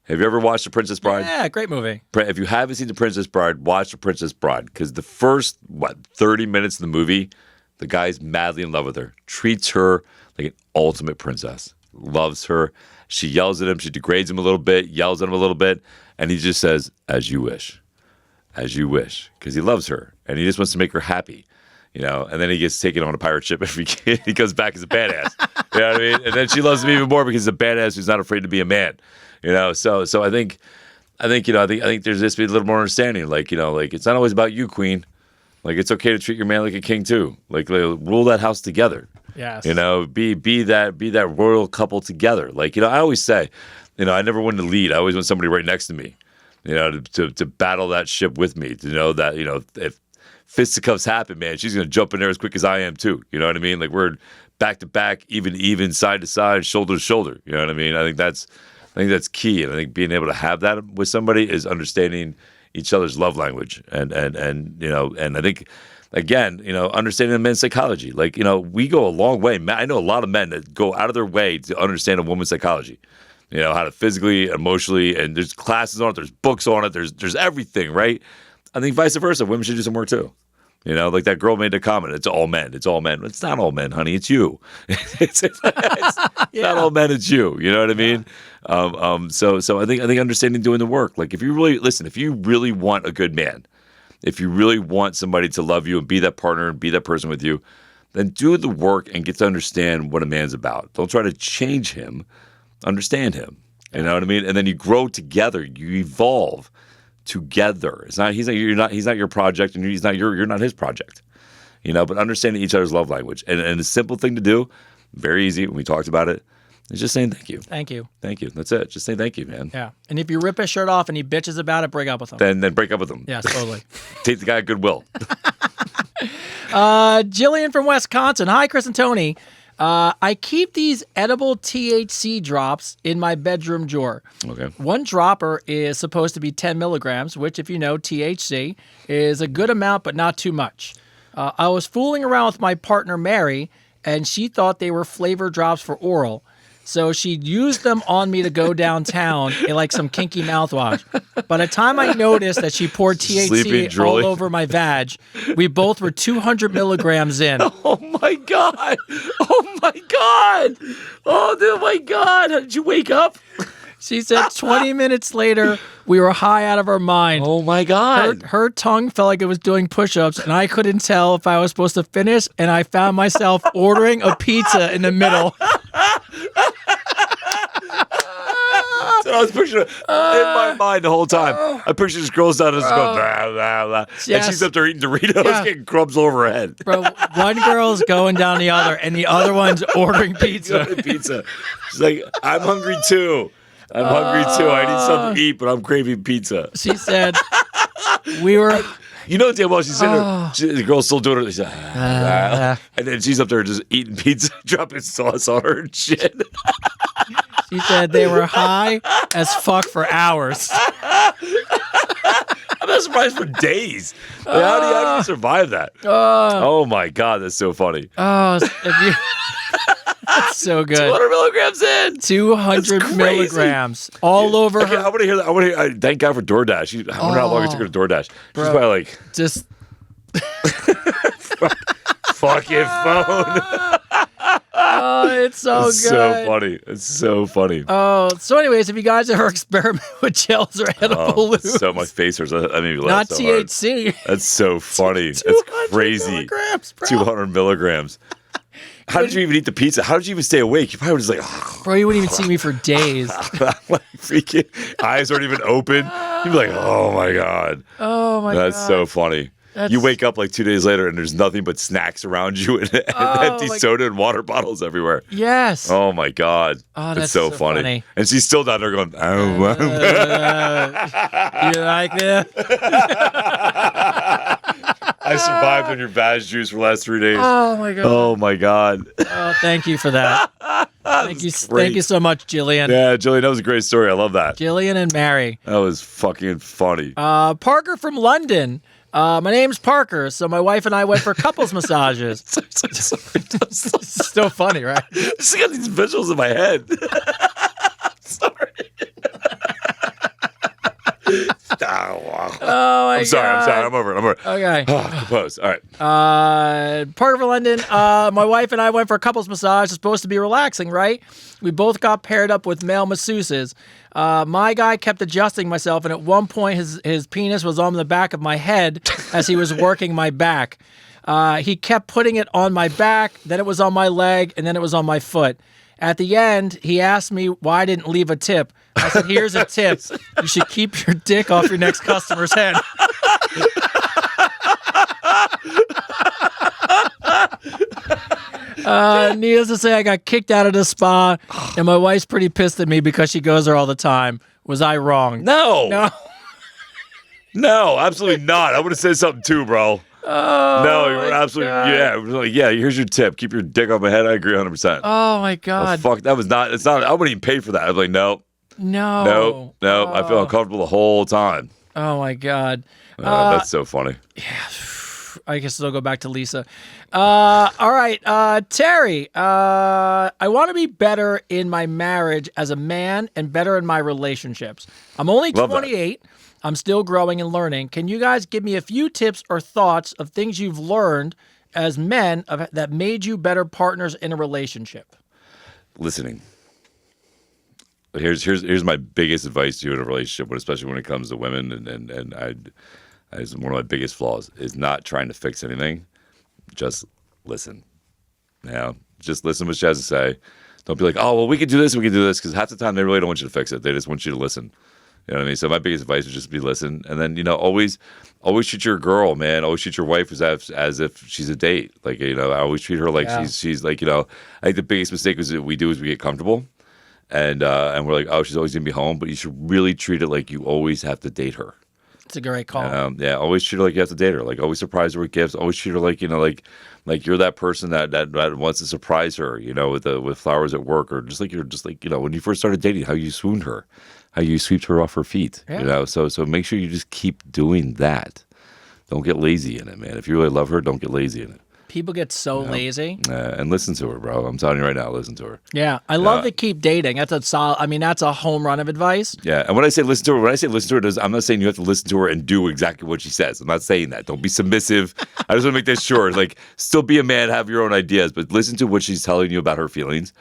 Have you ever watched The Princess Bride? Yeah, great movie. If you haven't seen The Princess Bride, watch The Princess Bride because the first 30 minutes of the movie, the guy's madly in love with her, treats her like an ultimate princess, loves her. She yells at him, she degrades him a little bit, yells at him a little bit, and he just says, "As you wish," because he loves her and he just wants to make her happy. You know, and then he gets taken on a pirate ship every kid. He goes back as a badass. You know what I mean? And then she loves him even more because he's a badass who's not afraid to be a man. You know, so I think there's just be a little more understanding. Like, you know, like it's not always about you, queen. Like it's okay to treat your man like a king too. Like rule that house together. Yes. You know, be that royal couple together. Like, you know, I always say, you know, I never want to lead. I always want somebody right next to me. You know, to battle that ship with me. To know that, you know, if fisticuffs happen, man, she's gonna jump in there as quick as I am too. You know what I mean? Like we're back to back, even, side to side, shoulder to shoulder. You know what I mean? I think that's key, and I think being able to have that with somebody is understanding each other's love language, and you know, and I think again, you know, understanding the men's psychology. Like, you know, we go a long way. I know a lot of men that go out of their way to understand a woman's psychology. You know, how to physically, emotionally, and there's classes on it, there's books on it, there's everything, right? I think vice versa, women should do some work too. You know, like that girl made a comment. It's all men. It's all men. It's not all men, honey. It's you. it's not all men. It's you. You know what I mean? So I think understanding doing the work. Like if you really want a good man, if you really want somebody to love you and be that partner and be that person with you, then do the work and get to understand what a man's about. Don't try to change him. Understand him. You know what I mean? And then you grow together. You evolve together. He's not your project, and you're not his project. You know, but understanding each other's love language. And a simple thing to do, very easy when we talked about it, is just saying thank you. Thank you. Thank you. That's it. Just say thank you, man. Yeah. And if you rip his shirt off and he bitches about it, break up with him. Then break up with him. Yeah, totally. Take the guy at goodwill. Jillian from Wisconsin. Hi, Chris and Tony. I keep these edible THC drops in my bedroom drawer. Okay. One dropper is supposed to be 10 milligrams, which, if you know, THC is a good amount, but not too much. I was fooling around with my partner, Mary, and she thought they were flavor drops for oral. So she used them on me to go downtown in like some kinky mouthwash. By the time I noticed that she poured THC all over my vag, we both were 200 milligrams in. Oh my God. Oh my God. Oh dude, my God. How did you wake up? She said 20 minutes later, we were high out of our mind. Oh my God. Her tongue felt like it was doing push-ups, and I couldn't tell if I was supposed to finish, and I found myself ordering a pizza in the middle. So I was picturing in my mind the whole time. I picture this girl's down and just going, blah, blah, blah. Yes. And she's up there eating Doritos, getting crumbs all over her head. Bro, one girl's going down the other, and the other one's ordering pizza. She's like, I'm hungry too. I need something to eat, but I'm craving pizza. She said, we were... You know damn well she's sitting there. The girl's still doing it. She's like, and then she's up there just eating pizza, dropping sauce on her and shit. She said they were high as fuck for hours. I'm not surprised for days. How do you survive that? Oh my God, that's so funny. Oh, that's so good. 200 milligrams in. 200 milligrams all over her. I want to hear that. Thank God for DoorDash. I wonder how long it took her to DoorDash. She's probably like, just fucking phone. Oh, it's so good. So funny. It's so funny. Oh, so anyways, if you guys ever experiment with gels or edible lubes, so my face hurts. I made me not laugh so THC. Hard. That's so funny. That's crazy. Milligrams, bro. 200 milligrams. How did you even eat the pizza? How did you even stay awake? You probably was like, bro, you wouldn't even see me for days. like freaking eyes aren't even open. You'd be like, oh my God. Oh my God. That's so funny. You wake up like 2 days later and there's nothing but snacks around you and empty soda and water bottles everywhere. Yes. Oh my God. Oh, that's so funny. And she's still down there going, you like that? I survived on your vag juice for the last 3 days. Oh my God. Oh my God. Oh, thank you for that. Thank you so much, Jillian. Yeah, Jillian, that was a great story. I love that. Jillian and Mary. That was fucking funny. Parker from London. My name's Parker, so my wife and I went for couples massages. It's still funny, right? I just got these visuals in my head. Sorry. Oh my I'm sorry. God. I'm over it. Okay. Compose. All right. Parker from London. My wife and I went for a couples massage. It's supposed to be relaxing, right? We both got paired up with male masseuses. My guy kept adjusting myself, and at one point his penis was on the back of my head as he was working my back. He kept putting it on my back, then it was on my leg, and then it was on my foot. At the end, he asked me why I didn't leave a tip. I said, here's a tip. You should keep your dick off your next customer's head. Needless to say, I got kicked out of the spa, and my wife's pretty pissed at me because she goes there all the time. Was I wrong? No, absolutely not. I would have said something too, bro. No, you're absolutely, yeah, here's your tip. Keep your dick off my head. I agree 100%. Oh, my God. Oh, fuck, that was not, it's not, I wouldn't even pay for that. I'd be like, no. I feel uncomfortable the whole time. Oh, my God. That's so funny. Yeah. I guess I'll go back to Lisa. All right, Terry. I want to be better in my marriage as a man and better in my relationships. I'm only 28. I'm still growing and learning. Can you guys give me a few tips or thoughts of things you've learned as men that made you better partners in a relationship? Listening. Here's my biggest advice to you in a relationship, especially when it comes to women, and one of my biggest flaws is not trying to fix anything. Just listen. Just listen to what she has to say. Don't be like, oh, well, we can do this, because half the time they really don't want you to fix it. They just want you to listen. You know what I mean? So my biggest advice is just be listen, and then always treat your girl, man. Always treat your wife as if she's a date. Like I always treat her like she's like I think the biggest mistake is that we get comfortable, and we're like, oh, she's always gonna be home, but you should really treat it like you always have to date her. It's a great call. Always treat her like you have to date her. Like always surprise her with gifts. Always treat her like like you're that person that wants to surprise her. With flowers at work, or just like when you first started dating, how you swooned her, how you swept her off her feet. Yeah. So make sure you just keep doing that. Don't get lazy in it, man. If you really love her, don't get lazy in it. People get so lazy. And listen to her, bro. I'm telling you right now, listen to her. Yeah, I love to keep dating. That's that's a home run of advice. Yeah, and when I say listen to her, I'm not saying you have to listen to her and do exactly what she says. I'm not saying that. Don't be submissive. I just want to make this sure. Like, still be a man, have your own ideas, but listen to what she's telling you about her feelings,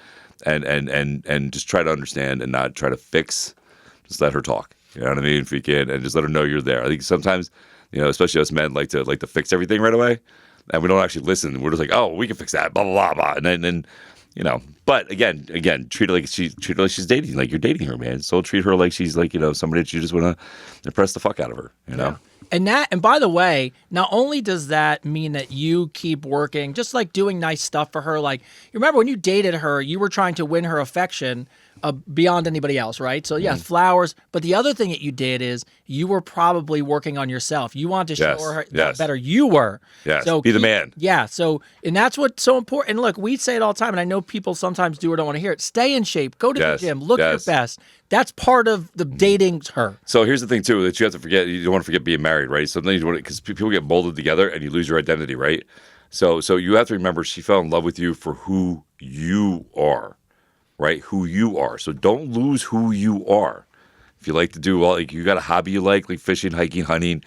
and just try to understand and not try to fix. Just let her talk. You know what I mean? If you can, and just let her know you're there. I think sometimes, especially us men, like to fix everything right away. And we don't actually listen. We're just like, oh, we can fix that, blah, blah, blah, blah. And then but again, treat her like she's dating, like you're dating her, man. So treat her like she's like, somebody that you just want to impress the fuck out of her, Yeah. And by the way, not only does that mean that you keep working, just like doing nice stuff for her. Like, you remember when you dated her, you were trying to win her affection beyond anybody else, right? So yes, flowers. But the other thing that you did is you were probably working on yourself. You wanted to show her how better you were. Yes, so be the man. Yeah, and that's what's so important. And look, we say it all the time, and I know people sometimes do or don't want to hear it. Stay in shape. Go to the gym. Look your best. That's part of the dating her. So here's the thing, too, that you have to forget. You don't want to forget being married, right? Sometimes because people get molded together and you lose your identity, right? So you have to remember she fell in love with you for who you are, right? Who you are. So don't lose who you are. If you like to do, you got a hobby you like fishing, hiking, hunting,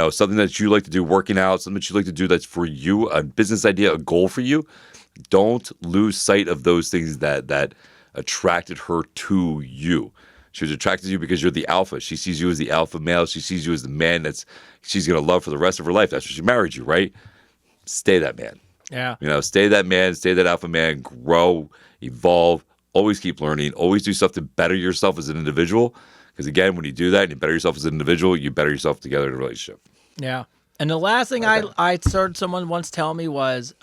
something that you like to do, working out, something that you like to do that's for you, a business idea, a goal for you. Don't lose sight of those things that attracted her to you. She was attracted to you because you're the alpha. She sees you as the alpha male. She sees you as the man that she's going to love for the rest of her life. That's why she married you, right? Stay that man. Yeah. Stay that man. Stay that alpha man. Grow, evolve. Always keep learning. Always do stuff to better yourself as an individual. Because again, when you do that and you better yourself as an individual, you better yourself together in a relationship. Yeah. And the last thing I heard someone once tell me was,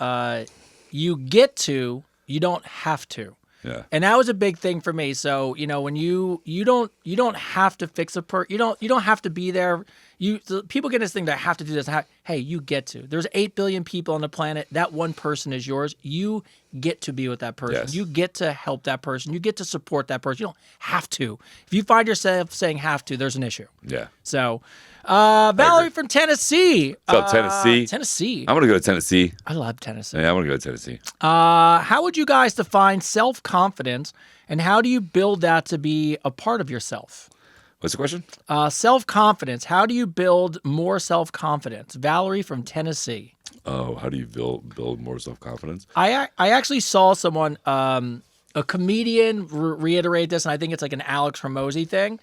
you get to, you don't have to. Yeah. And that was a big thing for me. So, when you don't have to fix a you don't have to be there. People get this thing that have to do this. Hey, you get to. There's 8 billion people on the planet. That one person is yours. You get to be with that person. Yes. You get to help that person. You get to support that person. You don't have to. If you find yourself saying have to, there's an issue. Yeah. So, Valerie from Tennessee. What's up, Tennessee? Tennessee. I'm going to go to Tennessee. I love Tennessee. Yeah, I'm going to go to Tennessee. How would you guys define self-confidence, and how do you build that to be a part of yourself? What's the question? Self-confidence. How do you build more self-confidence? Valerie from Tennessee. Oh, how do you build more self-confidence? I actually saw someone, a comedian, reiterate this, and I think it's like an Alex Hormozy thing.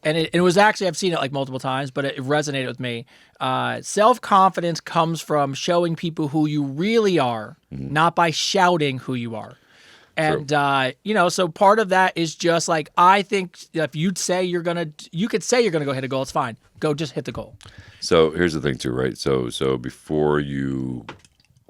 And it was actually, I've seen it like multiple times, but it resonated with me. Self-confidence comes from showing people who you really are, not by shouting who you are. And, so part of that is just like, I think if you could say you're going to go hit a goal, it's fine. Go just hit the goal. So here's the thing too, right? So before you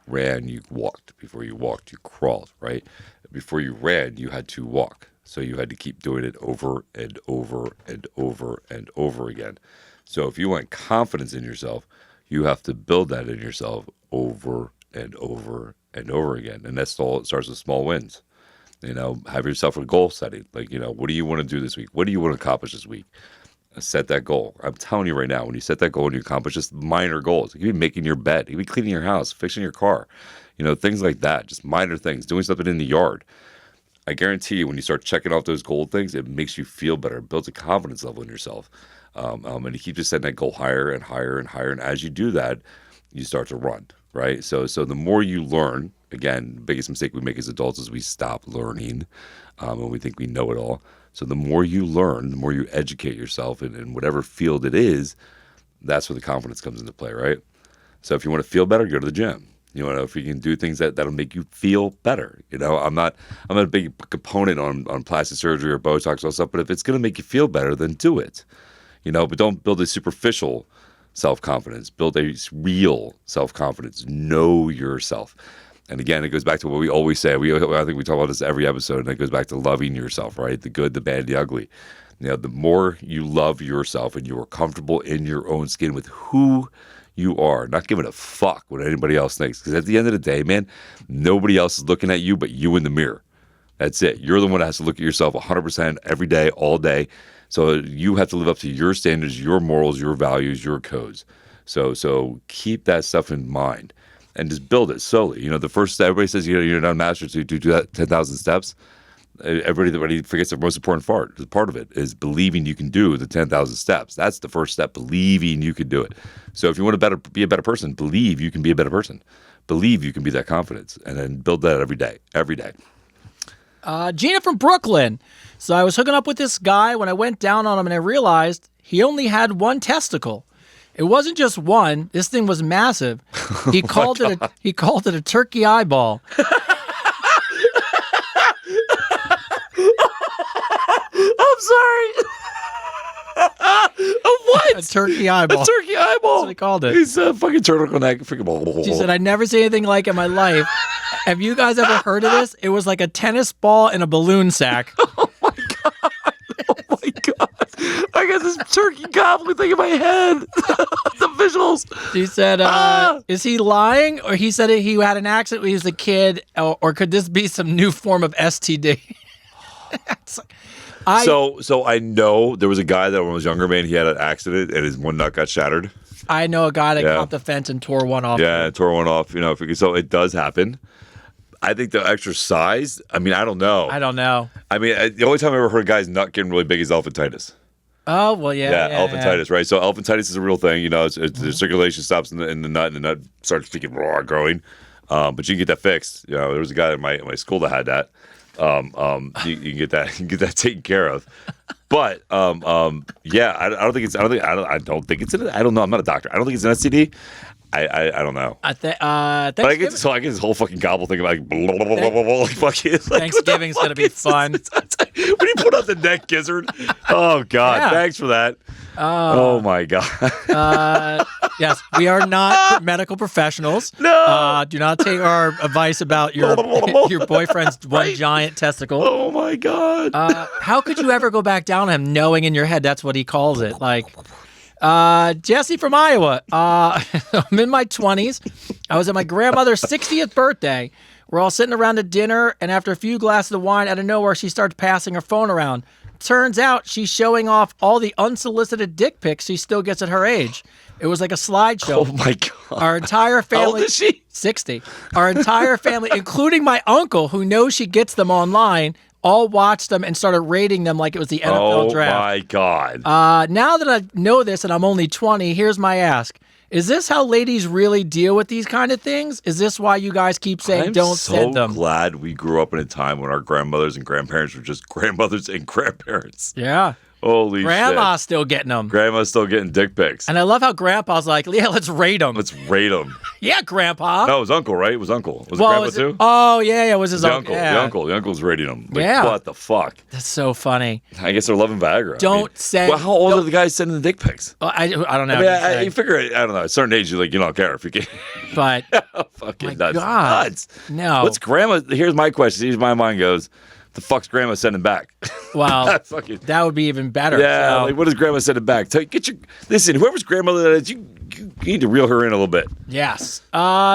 ran, you walked. Before you walked, you crawled, right? Before you ran, you had to walk. So you had to keep doing it over and over and over and over again. So if you want confidence in yourself, you have to build that in yourself over and over and over again. And that's all. It starts with small wins. Have yourself a goal setting. Like, what do you want to do this week? What do you want to accomplish this week? Set that goal. I'm telling you right now, when you set that goal and you accomplish just minor goals, it could be making your bed, it could be cleaning your house, fixing your car, things like that, just minor things, doing something in the yard. I guarantee you, when you start checking off those goal things, it makes you feel better. It builds a confidence level in yourself. And you keep just setting that goal higher and higher and higher. And as you do that, you start to run, right? So the more you learn, again, the biggest mistake we make as adults is we stop learning and we think we know it all. So the more you learn, the more you educate yourself in whatever field it is, that's where the confidence comes into play, right? So if you want to feel better, go to the gym. You know, if you can do things that'll make you feel better. You know, I'm not a big component on plastic surgery or Botox or stuff, but if it's going to make you feel better, then do it. You know, but don't build a superficial self-confidence. Build a real self-confidence. Know yourself. And again, it goes back to what we always say. I think we talk about this every episode, and it goes back to loving yourself, right? The good, the bad, the ugly. You know, the more you love yourself and you are comfortable in your own skin with who you are, not giving a fuck what anybody else thinks. Because at the end of the day, man, nobody else is looking at you but you in the mirror. That's it. You're the one that has to look at yourself 100% every day, all day. So you have to live up to your standards, your morals, your values, your codes. So keep that stuff in mind and just build it slowly. You know, the first step, everybody says, you're not a master, so you do that 10,000 steps. Everybody forgets the most important part of it is believing you can do the 10,000 steps. That's the first step, believing you can do it. So if you want to be a better person, believe you can be a better person. Believe you can be that confidence, and then build that every day. Gina from Brooklyn. So I was hooking up with this guy when I went down on him and I realized he only had one testicle. It wasn't just one. This thing was massive. He called it a turkey eyeball. I'm sorry. What? A turkey eyeball. A turkey eyeball. That's what he called it. He's a fucking turtleneck. She said, I'd never seen anything like it in my life. Have you guys ever heard of this? It was like a tennis ball in a balloon sack. Oh my God. Oh my God. I got this turkey gobbling thing in my head. The visuals. She said, is he lying? Or he said he had an accident when he was a kid? Or could this be some new form of STD? So I know there was a guy that when I was younger, man, he had an accident and his one nut got shattered. I know a guy that climbed the fence and tore one off. Yeah, tore one off. You know, so it does happen. I think the extra size, I mean, I don't know. I don't know. I mean, the only time I ever heard a guy's nut getting really big is elephantitis. Oh, well, yeah. Elephantitis, right? So elephantitis is a real thing. You know, the circulation stops in the nut, and the nut starts freaking growing. But you can get that fixed. You know, there was a guy in my school that had that. You can get that. You can get that taken care of. But yeah, I don't think it's. I don't think it's. I don't know. I'm not a doctor. I don't think it's an STD. I don't know. But I get this whole fucking gobble thing like blah, blah, blah, blah, blah, like fucking. Thanksgiving's gonna be fun. When you put out the neck gizzard, oh God, yeah. Thanks for that. Oh my God. Yes, we are not medical professionals. No. Do not take our advice about your boyfriend's one giant testicle. Oh my God. How could you ever go back down on him knowing in your head that's what he calls it? Like, Jesse from Iowa. I'm in my 20s. I was at my grandmother's 60th birthday. We're all sitting around at dinner, and after a few glasses of wine, out of nowhere, she starts passing her phone around. Turns out she's showing off all the unsolicited dick pics she still gets at her age. It was like a slideshow. Oh my God. Our entire family. How old is she? 60. Our entire family, including my uncle, who knows she gets them online, all watched them and started rating them like it was the NFL draft. Oh my God. Now that I know this and I'm only 20, here's my ask. Is this how ladies really deal with these kind of things? Is this why you guys keep saying don't send them? I'm so glad we grew up in a time when our grandmothers and grandparents were just grandmothers and grandparents. Yeah. Holy Grandma's shit. still getting them. Grandma's still getting dick pics. And I love how Grandpa's like, yeah, let's rate them. Let's rate them. Yeah, Grandpa. No, it was Uncle, right? It was Uncle. Was it Grandpa too? Oh, yeah, it was his uncle. The Uncle's rating them. Like, yeah. What the fuck? That's so funny. I guess they're loving Viagra. Don't send. Well, how old are the guys sending the dick pics? I don't know. I mean, you figure, I don't know, at a certain age, you don't care if you can. But. Fucking my nuts. God. Nuts. No. What's grandma? Here's my question. Here's my mind goes. The fuck's grandma sending back? Wow, that would be even better. Yeah, so. like what is grandma sending back? Listen, whoever's grandmother that is, you need to reel her in a little bit. Yes.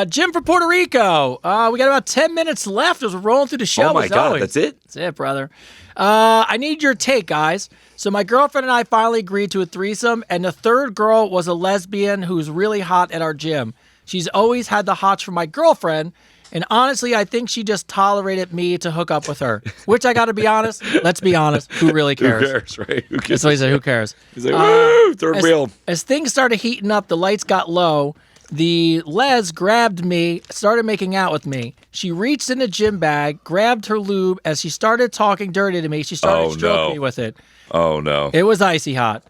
Jim from Puerto Rico. We got about 10 minutes left as we're rolling through the show. Oh my God, always. that's it? That's it, brother. I need your take, guys. So my girlfriend and I finally agreed to a threesome, and the third girl was a lesbian who's really hot at our gym. She's always had the hots for my girlfriend, And honestly, I think she just tolerated me to hook up with her. Which I got to be honest. Let's be honest. Who really cares? Who cares, right? Who cares? That's what he said. Who cares? He's like, woo, third wheel. As things started heating up, the lights got low. The les grabbed me, started making out with me. She reached in the gym bag, grabbed her lube. As she started talking dirty to me, she started stroking me with it. Oh, no. It was icy hot.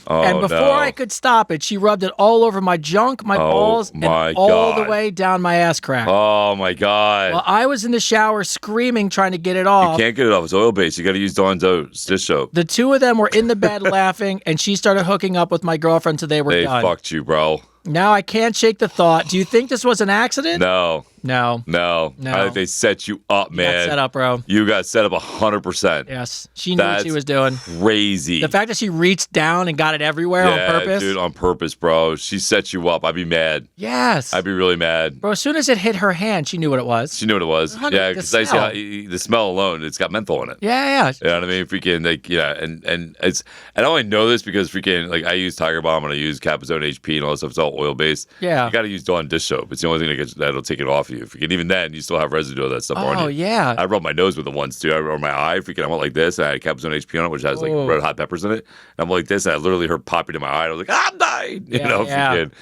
Oh, and before I could stop it, she rubbed it all over my junk, my balls, and all the way down my ass crack. Oh, my God. Well, I was in the shower screaming, trying to get it off. You can't get it off. It's oil-based. You got to use Dawn's dish soap. The two of them were in the bed laughing, and she started hooking up with my girlfriend so they were done. They fucked you, bro. Now I can't shake the thought. Do you think this was an accident? No. No. I think they set you up, man. You got set up, bro. You got set up 100%. Yes. She knew what she was doing. Crazy. The fact that she reached down and got it everywhere on purpose. Dude, on purpose, bro. She set you up. I'd be mad. Yes. I'd be really mad. Bro, as soon as it hit her hand, she knew what it was. She knew what it was. Yeah, because I see how the smell alone, it's got menthol in it. Yeah. You know what I mean? Freaking, like, yeah. And it's, and I only know this because freaking, like, I use Tiger Balm and I use Capizone HP and all that stuff. It's all oil-based. Yeah. You got to use Dawn dish soap. It's the only thing that'll take it off you. Freaking, even then, you still have residue of that stuff on you. Oh, yeah. I rub my nose with it once, too. I rub my eye. Freaking, I went like this. And I had Capizone HP on it, which has, like, red hot peppers in it. And I'm like this, and I literally heard popping in my eye. I was like, I'm dying. You know, freaking.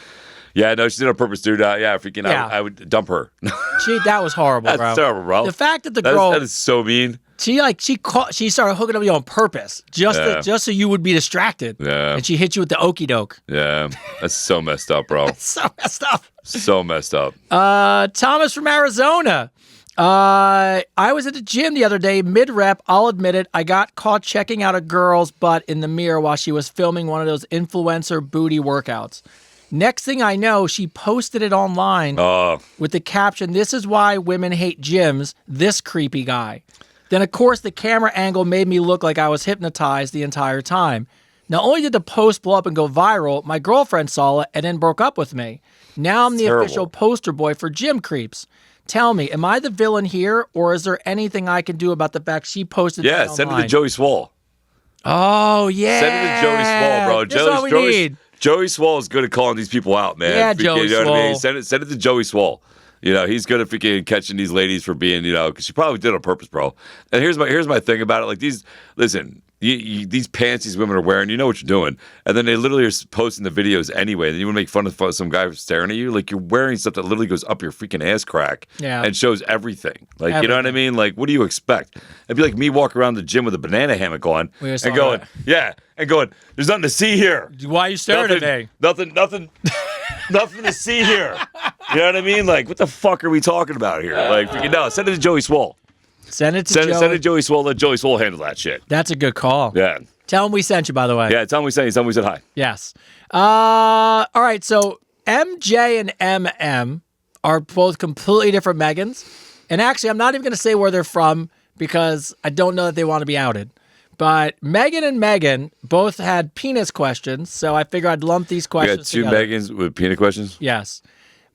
Yeah, no, she did it on purpose, dude. Freaking, I would dump her. That was horrible, bro. That's terrible, bro. The fact that the girl... That is so mean. She started hooking up with you on purpose, just so you would be distracted. Yeah. And she hit you with the okey doke. Yeah. That's so messed up, bro. So messed up. So messed up. Thomas from Arizona. I was at the gym the other day, mid-rep. I'll admit it. I got caught checking out a girl's butt in the mirror while she was filming one of those influencer booty workouts. Next thing I know, she posted it online with the caption, "This is why women hate gyms, this creepy guy." Then, of course, the camera angle made me look like I was hypnotized the entire time. Not only did the post blow up and go viral, my girlfriend saw it and then broke up with me. Now I'm the official poster boy for gym creeps. Tell me, am I the villain here, or is there anything I can do about the fact she posted it online? Send it to Joey Swole. Oh, yeah. Send it to Joey Swole, bro. That's all we need. Joey Swole is good at calling these people out, man. Yeah, Joey Swole. What I mean? Send it to Joey Swole. You know, he's good at freaking catching these ladies for being, you know, because she probably did it on purpose, bro. And here's my thing about it. Like, these pants these women are wearing, you know what you're doing. And then they literally are posting the videos anyway. And you want to make fun of some guy staring at you. Like, you're wearing stuff that literally goes up your freaking ass crack and shows everything. Like, you know what I mean? Like, what do you expect? It'd be like me walking around the gym with a banana hammock on and going, there's nothing to see here. Why are you staring at me? Nothing to see here. You know what I mean? Like, what the fuck are we talking about here? Like, no, send it to Joey Swole. Send it to Joey Swole. Let Joey Swole handle that shit. That's a good call. Yeah. Tell him we sent you, by the way. Yeah, tell him we sent you. Tell him we said hi. Yes. All right, so MJ and MM are both completely different Megans. And actually, I'm not even going to say where they're from because I don't know that they want to be outed. But Megan and Megan both had penis questions, so I figure I'd lump these questions together. We got two Megans with penis questions? Yes.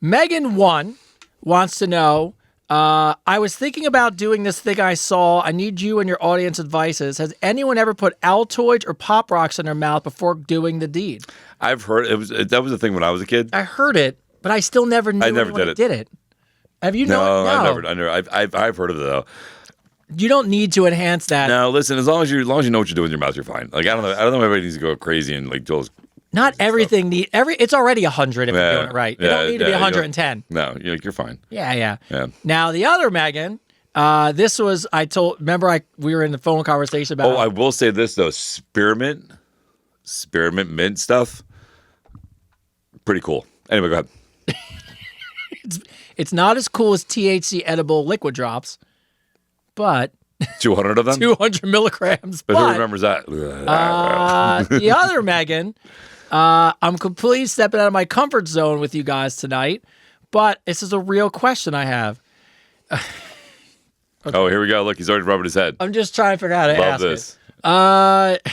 Megan 1 wants to know, I was thinking about doing this thing I saw. I need you and your audience advices. Has anyone ever put Altoids or Pop Rocks in their mouth before doing the deed? I've heard that was a thing when I was a kid. I heard it, but I still never knew anyone did it. Have you known? No, I've heard of it though. You don't need to enhance that. No, listen. As long as you know what you're doing with your mouth, you're fine. Like I don't know. Everybody needs to go crazy and like do those. Not everything it's already 100 if you're doing it right. You don't need to be 110. No, you're fine. Yeah. Now the other Megan, this was we were in the phone conversation about. Oh, I will say this though, spearmint mint stuff, pretty cool. Anyway, go ahead. It's not as cool as THC edible liquid drops, but 200 of them, 200 milligrams. But who remembers that? The other Megan. I'm completely stepping out of my comfort zone with you guys tonight, but this is a real question I have. Okay. Oh, here we go. Look, he's already rubbing his head. I'm just trying to figure out how to ask this. it.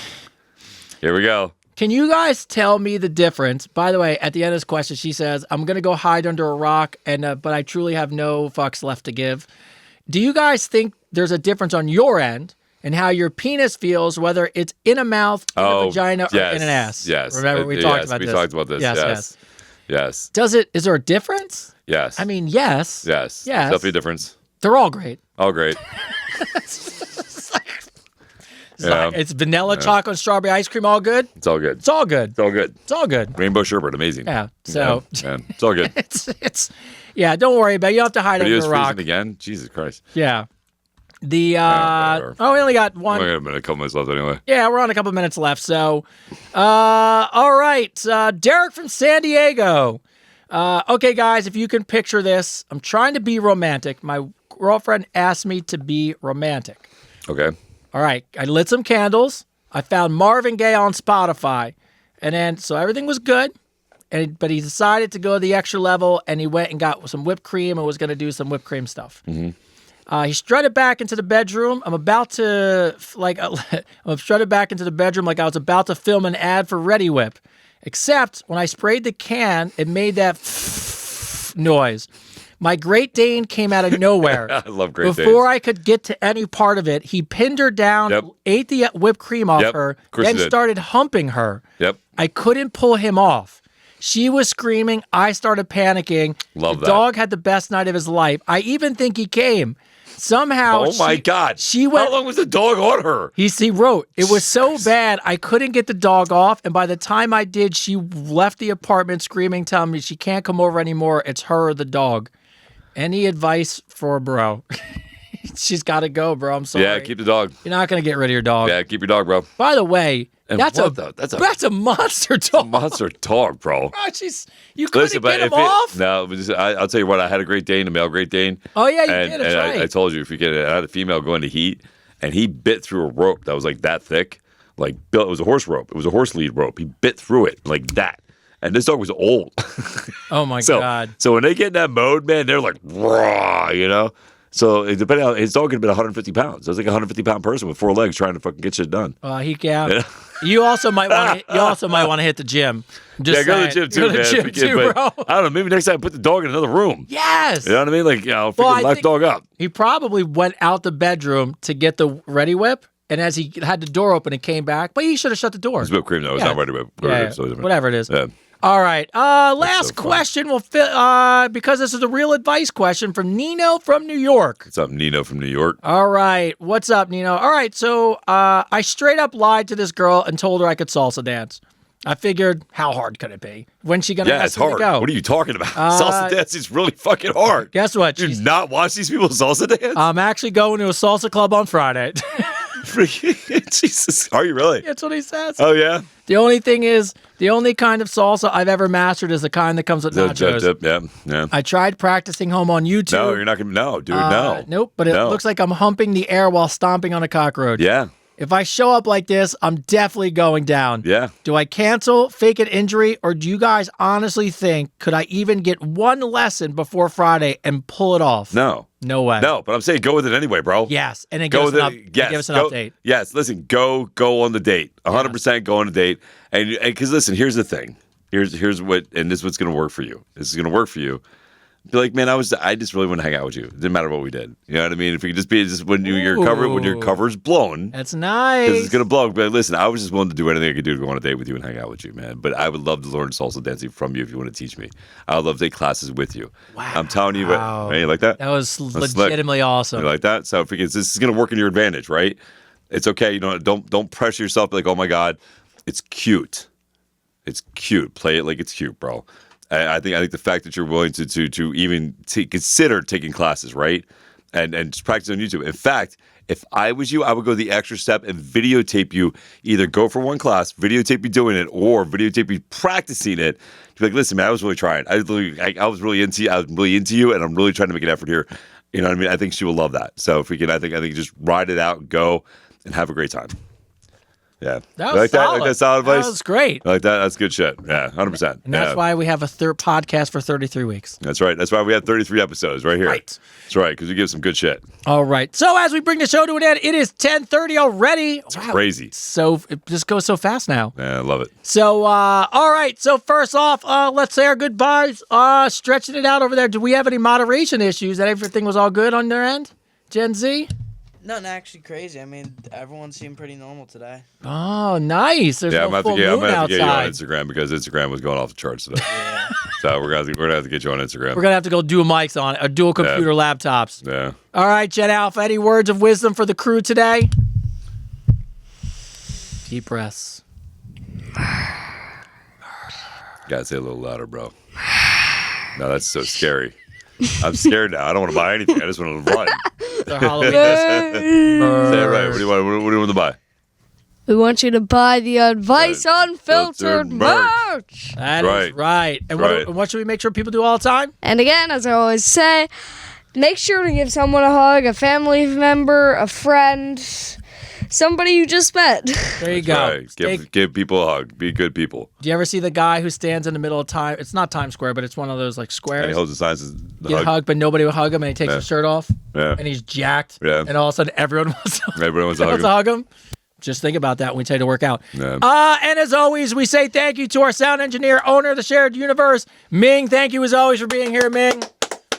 Here we go. Can you guys tell me the difference? By the way, at the end of this question, she says, I'm going to go hide under a rock, but I truly have no fucks left to give. Do you guys think there's a difference on your end and how your penis feels, whether it's in a mouth, in a vagina, or in an ass? Yes. Remember, we talked about this. We talked about this. Yes. Is there a difference? Yes. I mean, yes. Yes. Yes. Definitely a difference. They're all great. Oh, great. Yeah. It's vanilla, chocolate, and strawberry ice cream. All good. It's all good. It's all good. It's all good. It's all good. Rainbow sherbet, amazing. Yeah. So yeah, it's all good. it's yeah. Don't worry about it. You don't have to hide under Video's a rock. freezing again. Jesus Christ. Yeah. The whatever. we only got one. We got a couple minutes left anyway. Yeah, we're on a couple minutes left. So, all right, Derek from San Diego. Okay, guys, if you can picture this, I'm trying to be romantic. My girlfriend asked me to be romantic. Okay. All right, I lit some candles. I found Marvin Gaye on Spotify, and then so everything was good. But he decided to go the extra level, and he went and got some whipped cream and was going to do some whipped cream stuff. He strutted back into the bedroom. I'm strutted back into the bedroom like I was about to film an ad for Ready Whip. Except when I sprayed the can, it made that noise. My Great Dane came out of nowhere. I love Great Danes. Before I could get to any part of it, he pinned her down, ate the whipped cream off her, then started humping her. Yep. I couldn't pull him off. She was screaming. I started panicking. Love the that. dog had the best night of his life. I even think he came. Somehow, Oh my God. She went. How long was the dog on her? He wrote, it was so bad, I couldn't get the dog off. And by the time I did, she left the apartment screaming, telling me she can't come over anymore. It's her or the dog. Any advice for bro? She's got to go, bro. I'm sorry. Yeah, keep the dog. You're not going to get rid of your dog. Yeah, keep your dog, bro. By the way, And that's what a that's a monster dog. monster dog, bro. Bro, you couldn't get him off? No, I'll tell you what. I had a Great Dane, a male Great Dane. Oh, yeah, you and, did. That's and right. I told you, if you get it, I had a female going to heat, and he bit through a rope that was like that thick. Like, it was a horse rope. It was a horse lead rope. He bit through it like that. And this dog was old. Oh, my God. So when they get in that mode, man, they're like, raw, you know? So depending on his dog could have been 150 pounds. So it's like a 150-pound person with 4 legs trying to fucking get shit done. You also might want to hit the gym. Yeah, go to the gym too, man. Bro. I don't know. Maybe next time put the dog in another room. Yes. You know what I mean? Like, lock the dog up. He probably went out the bedroom to get the Ready Whip, and as he had the door open and came back, but he should have shut the door. It's whipped cream, though. It's not Ready Whip. Whatever it is. Yeah. All right. Last question will fit because this is a real advice question from Nino from New York. What's up, Nino from New York? All right. What's up, Nino? All right. So I straight up lied to this girl and told her I could salsa dance. I figured, how hard could it be? When's she gonna? Yeah, it's hard. Go? What are you talking about? Salsa dance is really fucking hard. Guess what? Do you not watch these people salsa dance? I'm actually going to a salsa club on Friday. Jesus, are you really? That's what he says. Oh yeah. The only thing is, the only kind of salsa I've ever mastered is the kind that comes with nachos. Yeah. I tried practicing home on YouTube. No, you're not gonna. No, dude, no. Nope. But it looks like I'm humping the air while stomping on a cockroach. Yeah. If I show up like this, I'm definitely going down. Yeah. Do I cancel, fake an injury, or do you guys honestly think could I even get one lesson before Friday and pull it off? No. No way. No, but I'm saying go with it anyway, bro. Yes, and then give us an update. Yes, listen, go on the date. 100% go on the date. And because listen, here's the thing. Here's what, and this is what's going to work for you. This is going to work for you. Be like, man, I just really want to hang out with you. It didn't matter what we did. You know what I mean? If you could just be when your cover's blown. That's nice. Because it's gonna blow. But listen, I was just willing to do anything I could do to go on a date with you and hang out with you, man. But I would love to learn salsa dancing from you if you want to teach me. I would love to take classes with you. Wow. I'm telling you, man, you like that? That was legitimately awesome. You like that? So because this is gonna work in your advantage, right? It's okay. You know, don't pressure yourself. Like, oh my God, it's cute. It's cute. Play it like it's cute, bro. I think the fact that you're willing to even consider taking classes, right, and just practice on YouTube. In fact, if I was you, I would go the extra step and videotape you. Either go for one class, videotape you doing it, or videotape you practicing it. Be like, listen, man, I was really trying. I was really into you, and I'm really trying to make an effort here. You know what I mean? I think she will love that. So if we can, I think just ride it out, go, and have a great time. Yeah. That was solid. Like that solid advice? That was great. I like that? That's good shit. Yeah, 100%. And that's why we have a third podcast for 33 weeks. That's right. That's why we have 33 episodes right here. Right. That's right, because we give some good shit. All right. So as we bring the show to an end, it is 10:30 already. It's crazy. So it just goes so fast now. Yeah, I love it. So, all right. So first off, let's say our goodbyes. Stretching it out over there. Do we have any moderation issues? That everything was all good on their end? Gen Z? Nothing actually crazy. I mean, everyone seemed pretty normal today. Oh, nice. There's no full moon I'm going to have to outside. get you on Instagram because Instagram was going off the charts today. Yeah. So we're gonna have to get you on Instagram. We're gonna have to go dual mics on it, or dual computer laptops. Yeah. All right, Jet Alpha. Any words of wisdom for the crew today? Deep breaths. Gotta say a little louder, bro. No, that's so scary. I'm scared now. I don't want to buy anything. I just want to run. They're Halloween. Say it right. What do you want? What do you want to buy? We want you to buy the Advice Unfiltered merch. That is right. And what should we make sure people do all the time? And again, as I always say, make sure to give someone a hug, a family member, a friend, somebody you just met. There you go. Right. Give people a hug. Be good people. Do you ever see the guy who stands in the middle of time? It's not Times Square, but it's one of those like squares. And he holds the signs. Get hug, but nobody will hug him, and he takes his shirt off. Yeah. And he's jacked. Yeah. And all of a sudden, everyone wants to hug him. Just think about that when we tell you to work out. Yeah. And as always, we say thank you to our sound engineer, owner of the Shared Universe, Ming. Thank you as always for being here, Ming.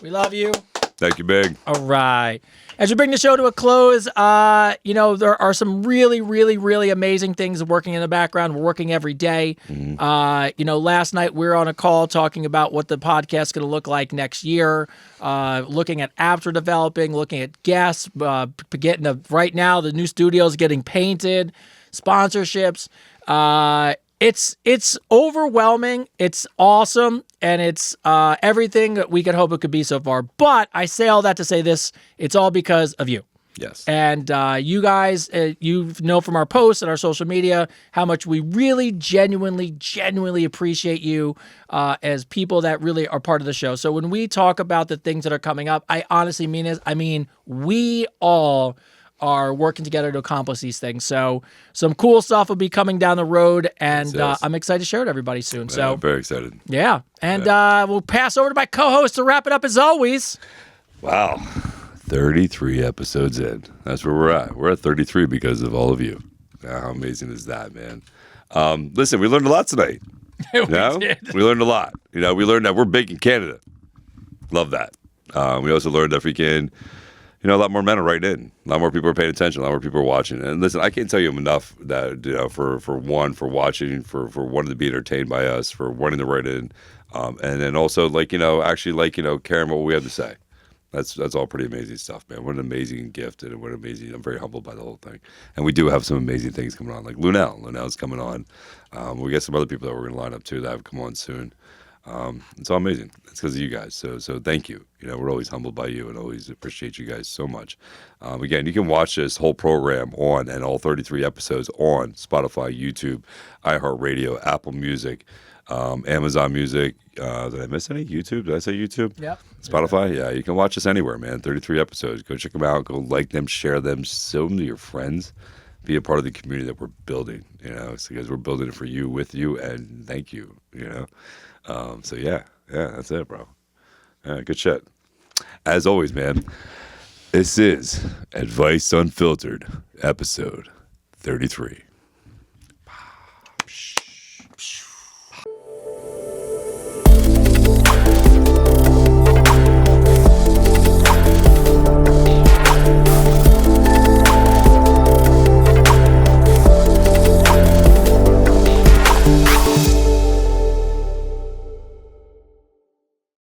We love you. Thank you, Big. All right. As we bring the show to a close, there are some really, really, really amazing things working in the background. We're working every day. Mm-hmm. Last night we were on a call talking about what the podcast is going to look like next year, looking at apps we're developing, looking at guests, right now the new studio is getting painted, sponsorships. It's overwhelming. It's awesome. And it's everything that we could hope it could be so far. But I say all that to say this. It's all because of you. Yes. And you guys, you know from our posts and our social media how much we really genuinely appreciate you as people that really are part of the show. So when we talk about the things that are coming up, I honestly mean it. I mean, we all are working together to accomplish these things. So some cool stuff will be coming down the road, and I'm excited to share it with everybody soon. So I'm very excited. Yeah. And we'll pass over to my co-host to wrap it up as always. Wow. 33 episodes in. That's where we're at. We're at 33 because of all of you. How amazing is that, man? Listen, we learned a lot tonight. We did. We learned a lot. We learned that we're big in Canada. Love that. We also learned that freaking... a lot more men are writing in. A lot more people are paying attention. A lot more people are watching. And listen, I can't tell you enough that for watching, for wanting to be entertained by us, for wanting to write in, and then also caring what we have to say. That's all pretty amazing stuff, man. What an amazing gift, and what amazing. I'm very humbled by the whole thing. And we do have some amazing things coming on, like Lunel. Lunel's coming on. We got some other people that we're going to line up too that have come on soon. It's all amazing. It's because of you guys. So thank you. We're always humbled by you and always appreciate you guys so much. Again, you can watch this whole program and all 33 episodes on Spotify, YouTube, iHeartRadio, Apple Music, Amazon Music. Did I miss any? YouTube? Did I say YouTube? Yep. Spotify? Yeah, you can watch us anywhere, man. 33 episodes. Go check them out. Go like them, share them, show them to your friends. Be a part of the community that we're building. It's because we're building it for you, with you, and thank you. So yeah, that's it, bro. Good shit. As always, man, this is Advice Unfiltered, episode 33.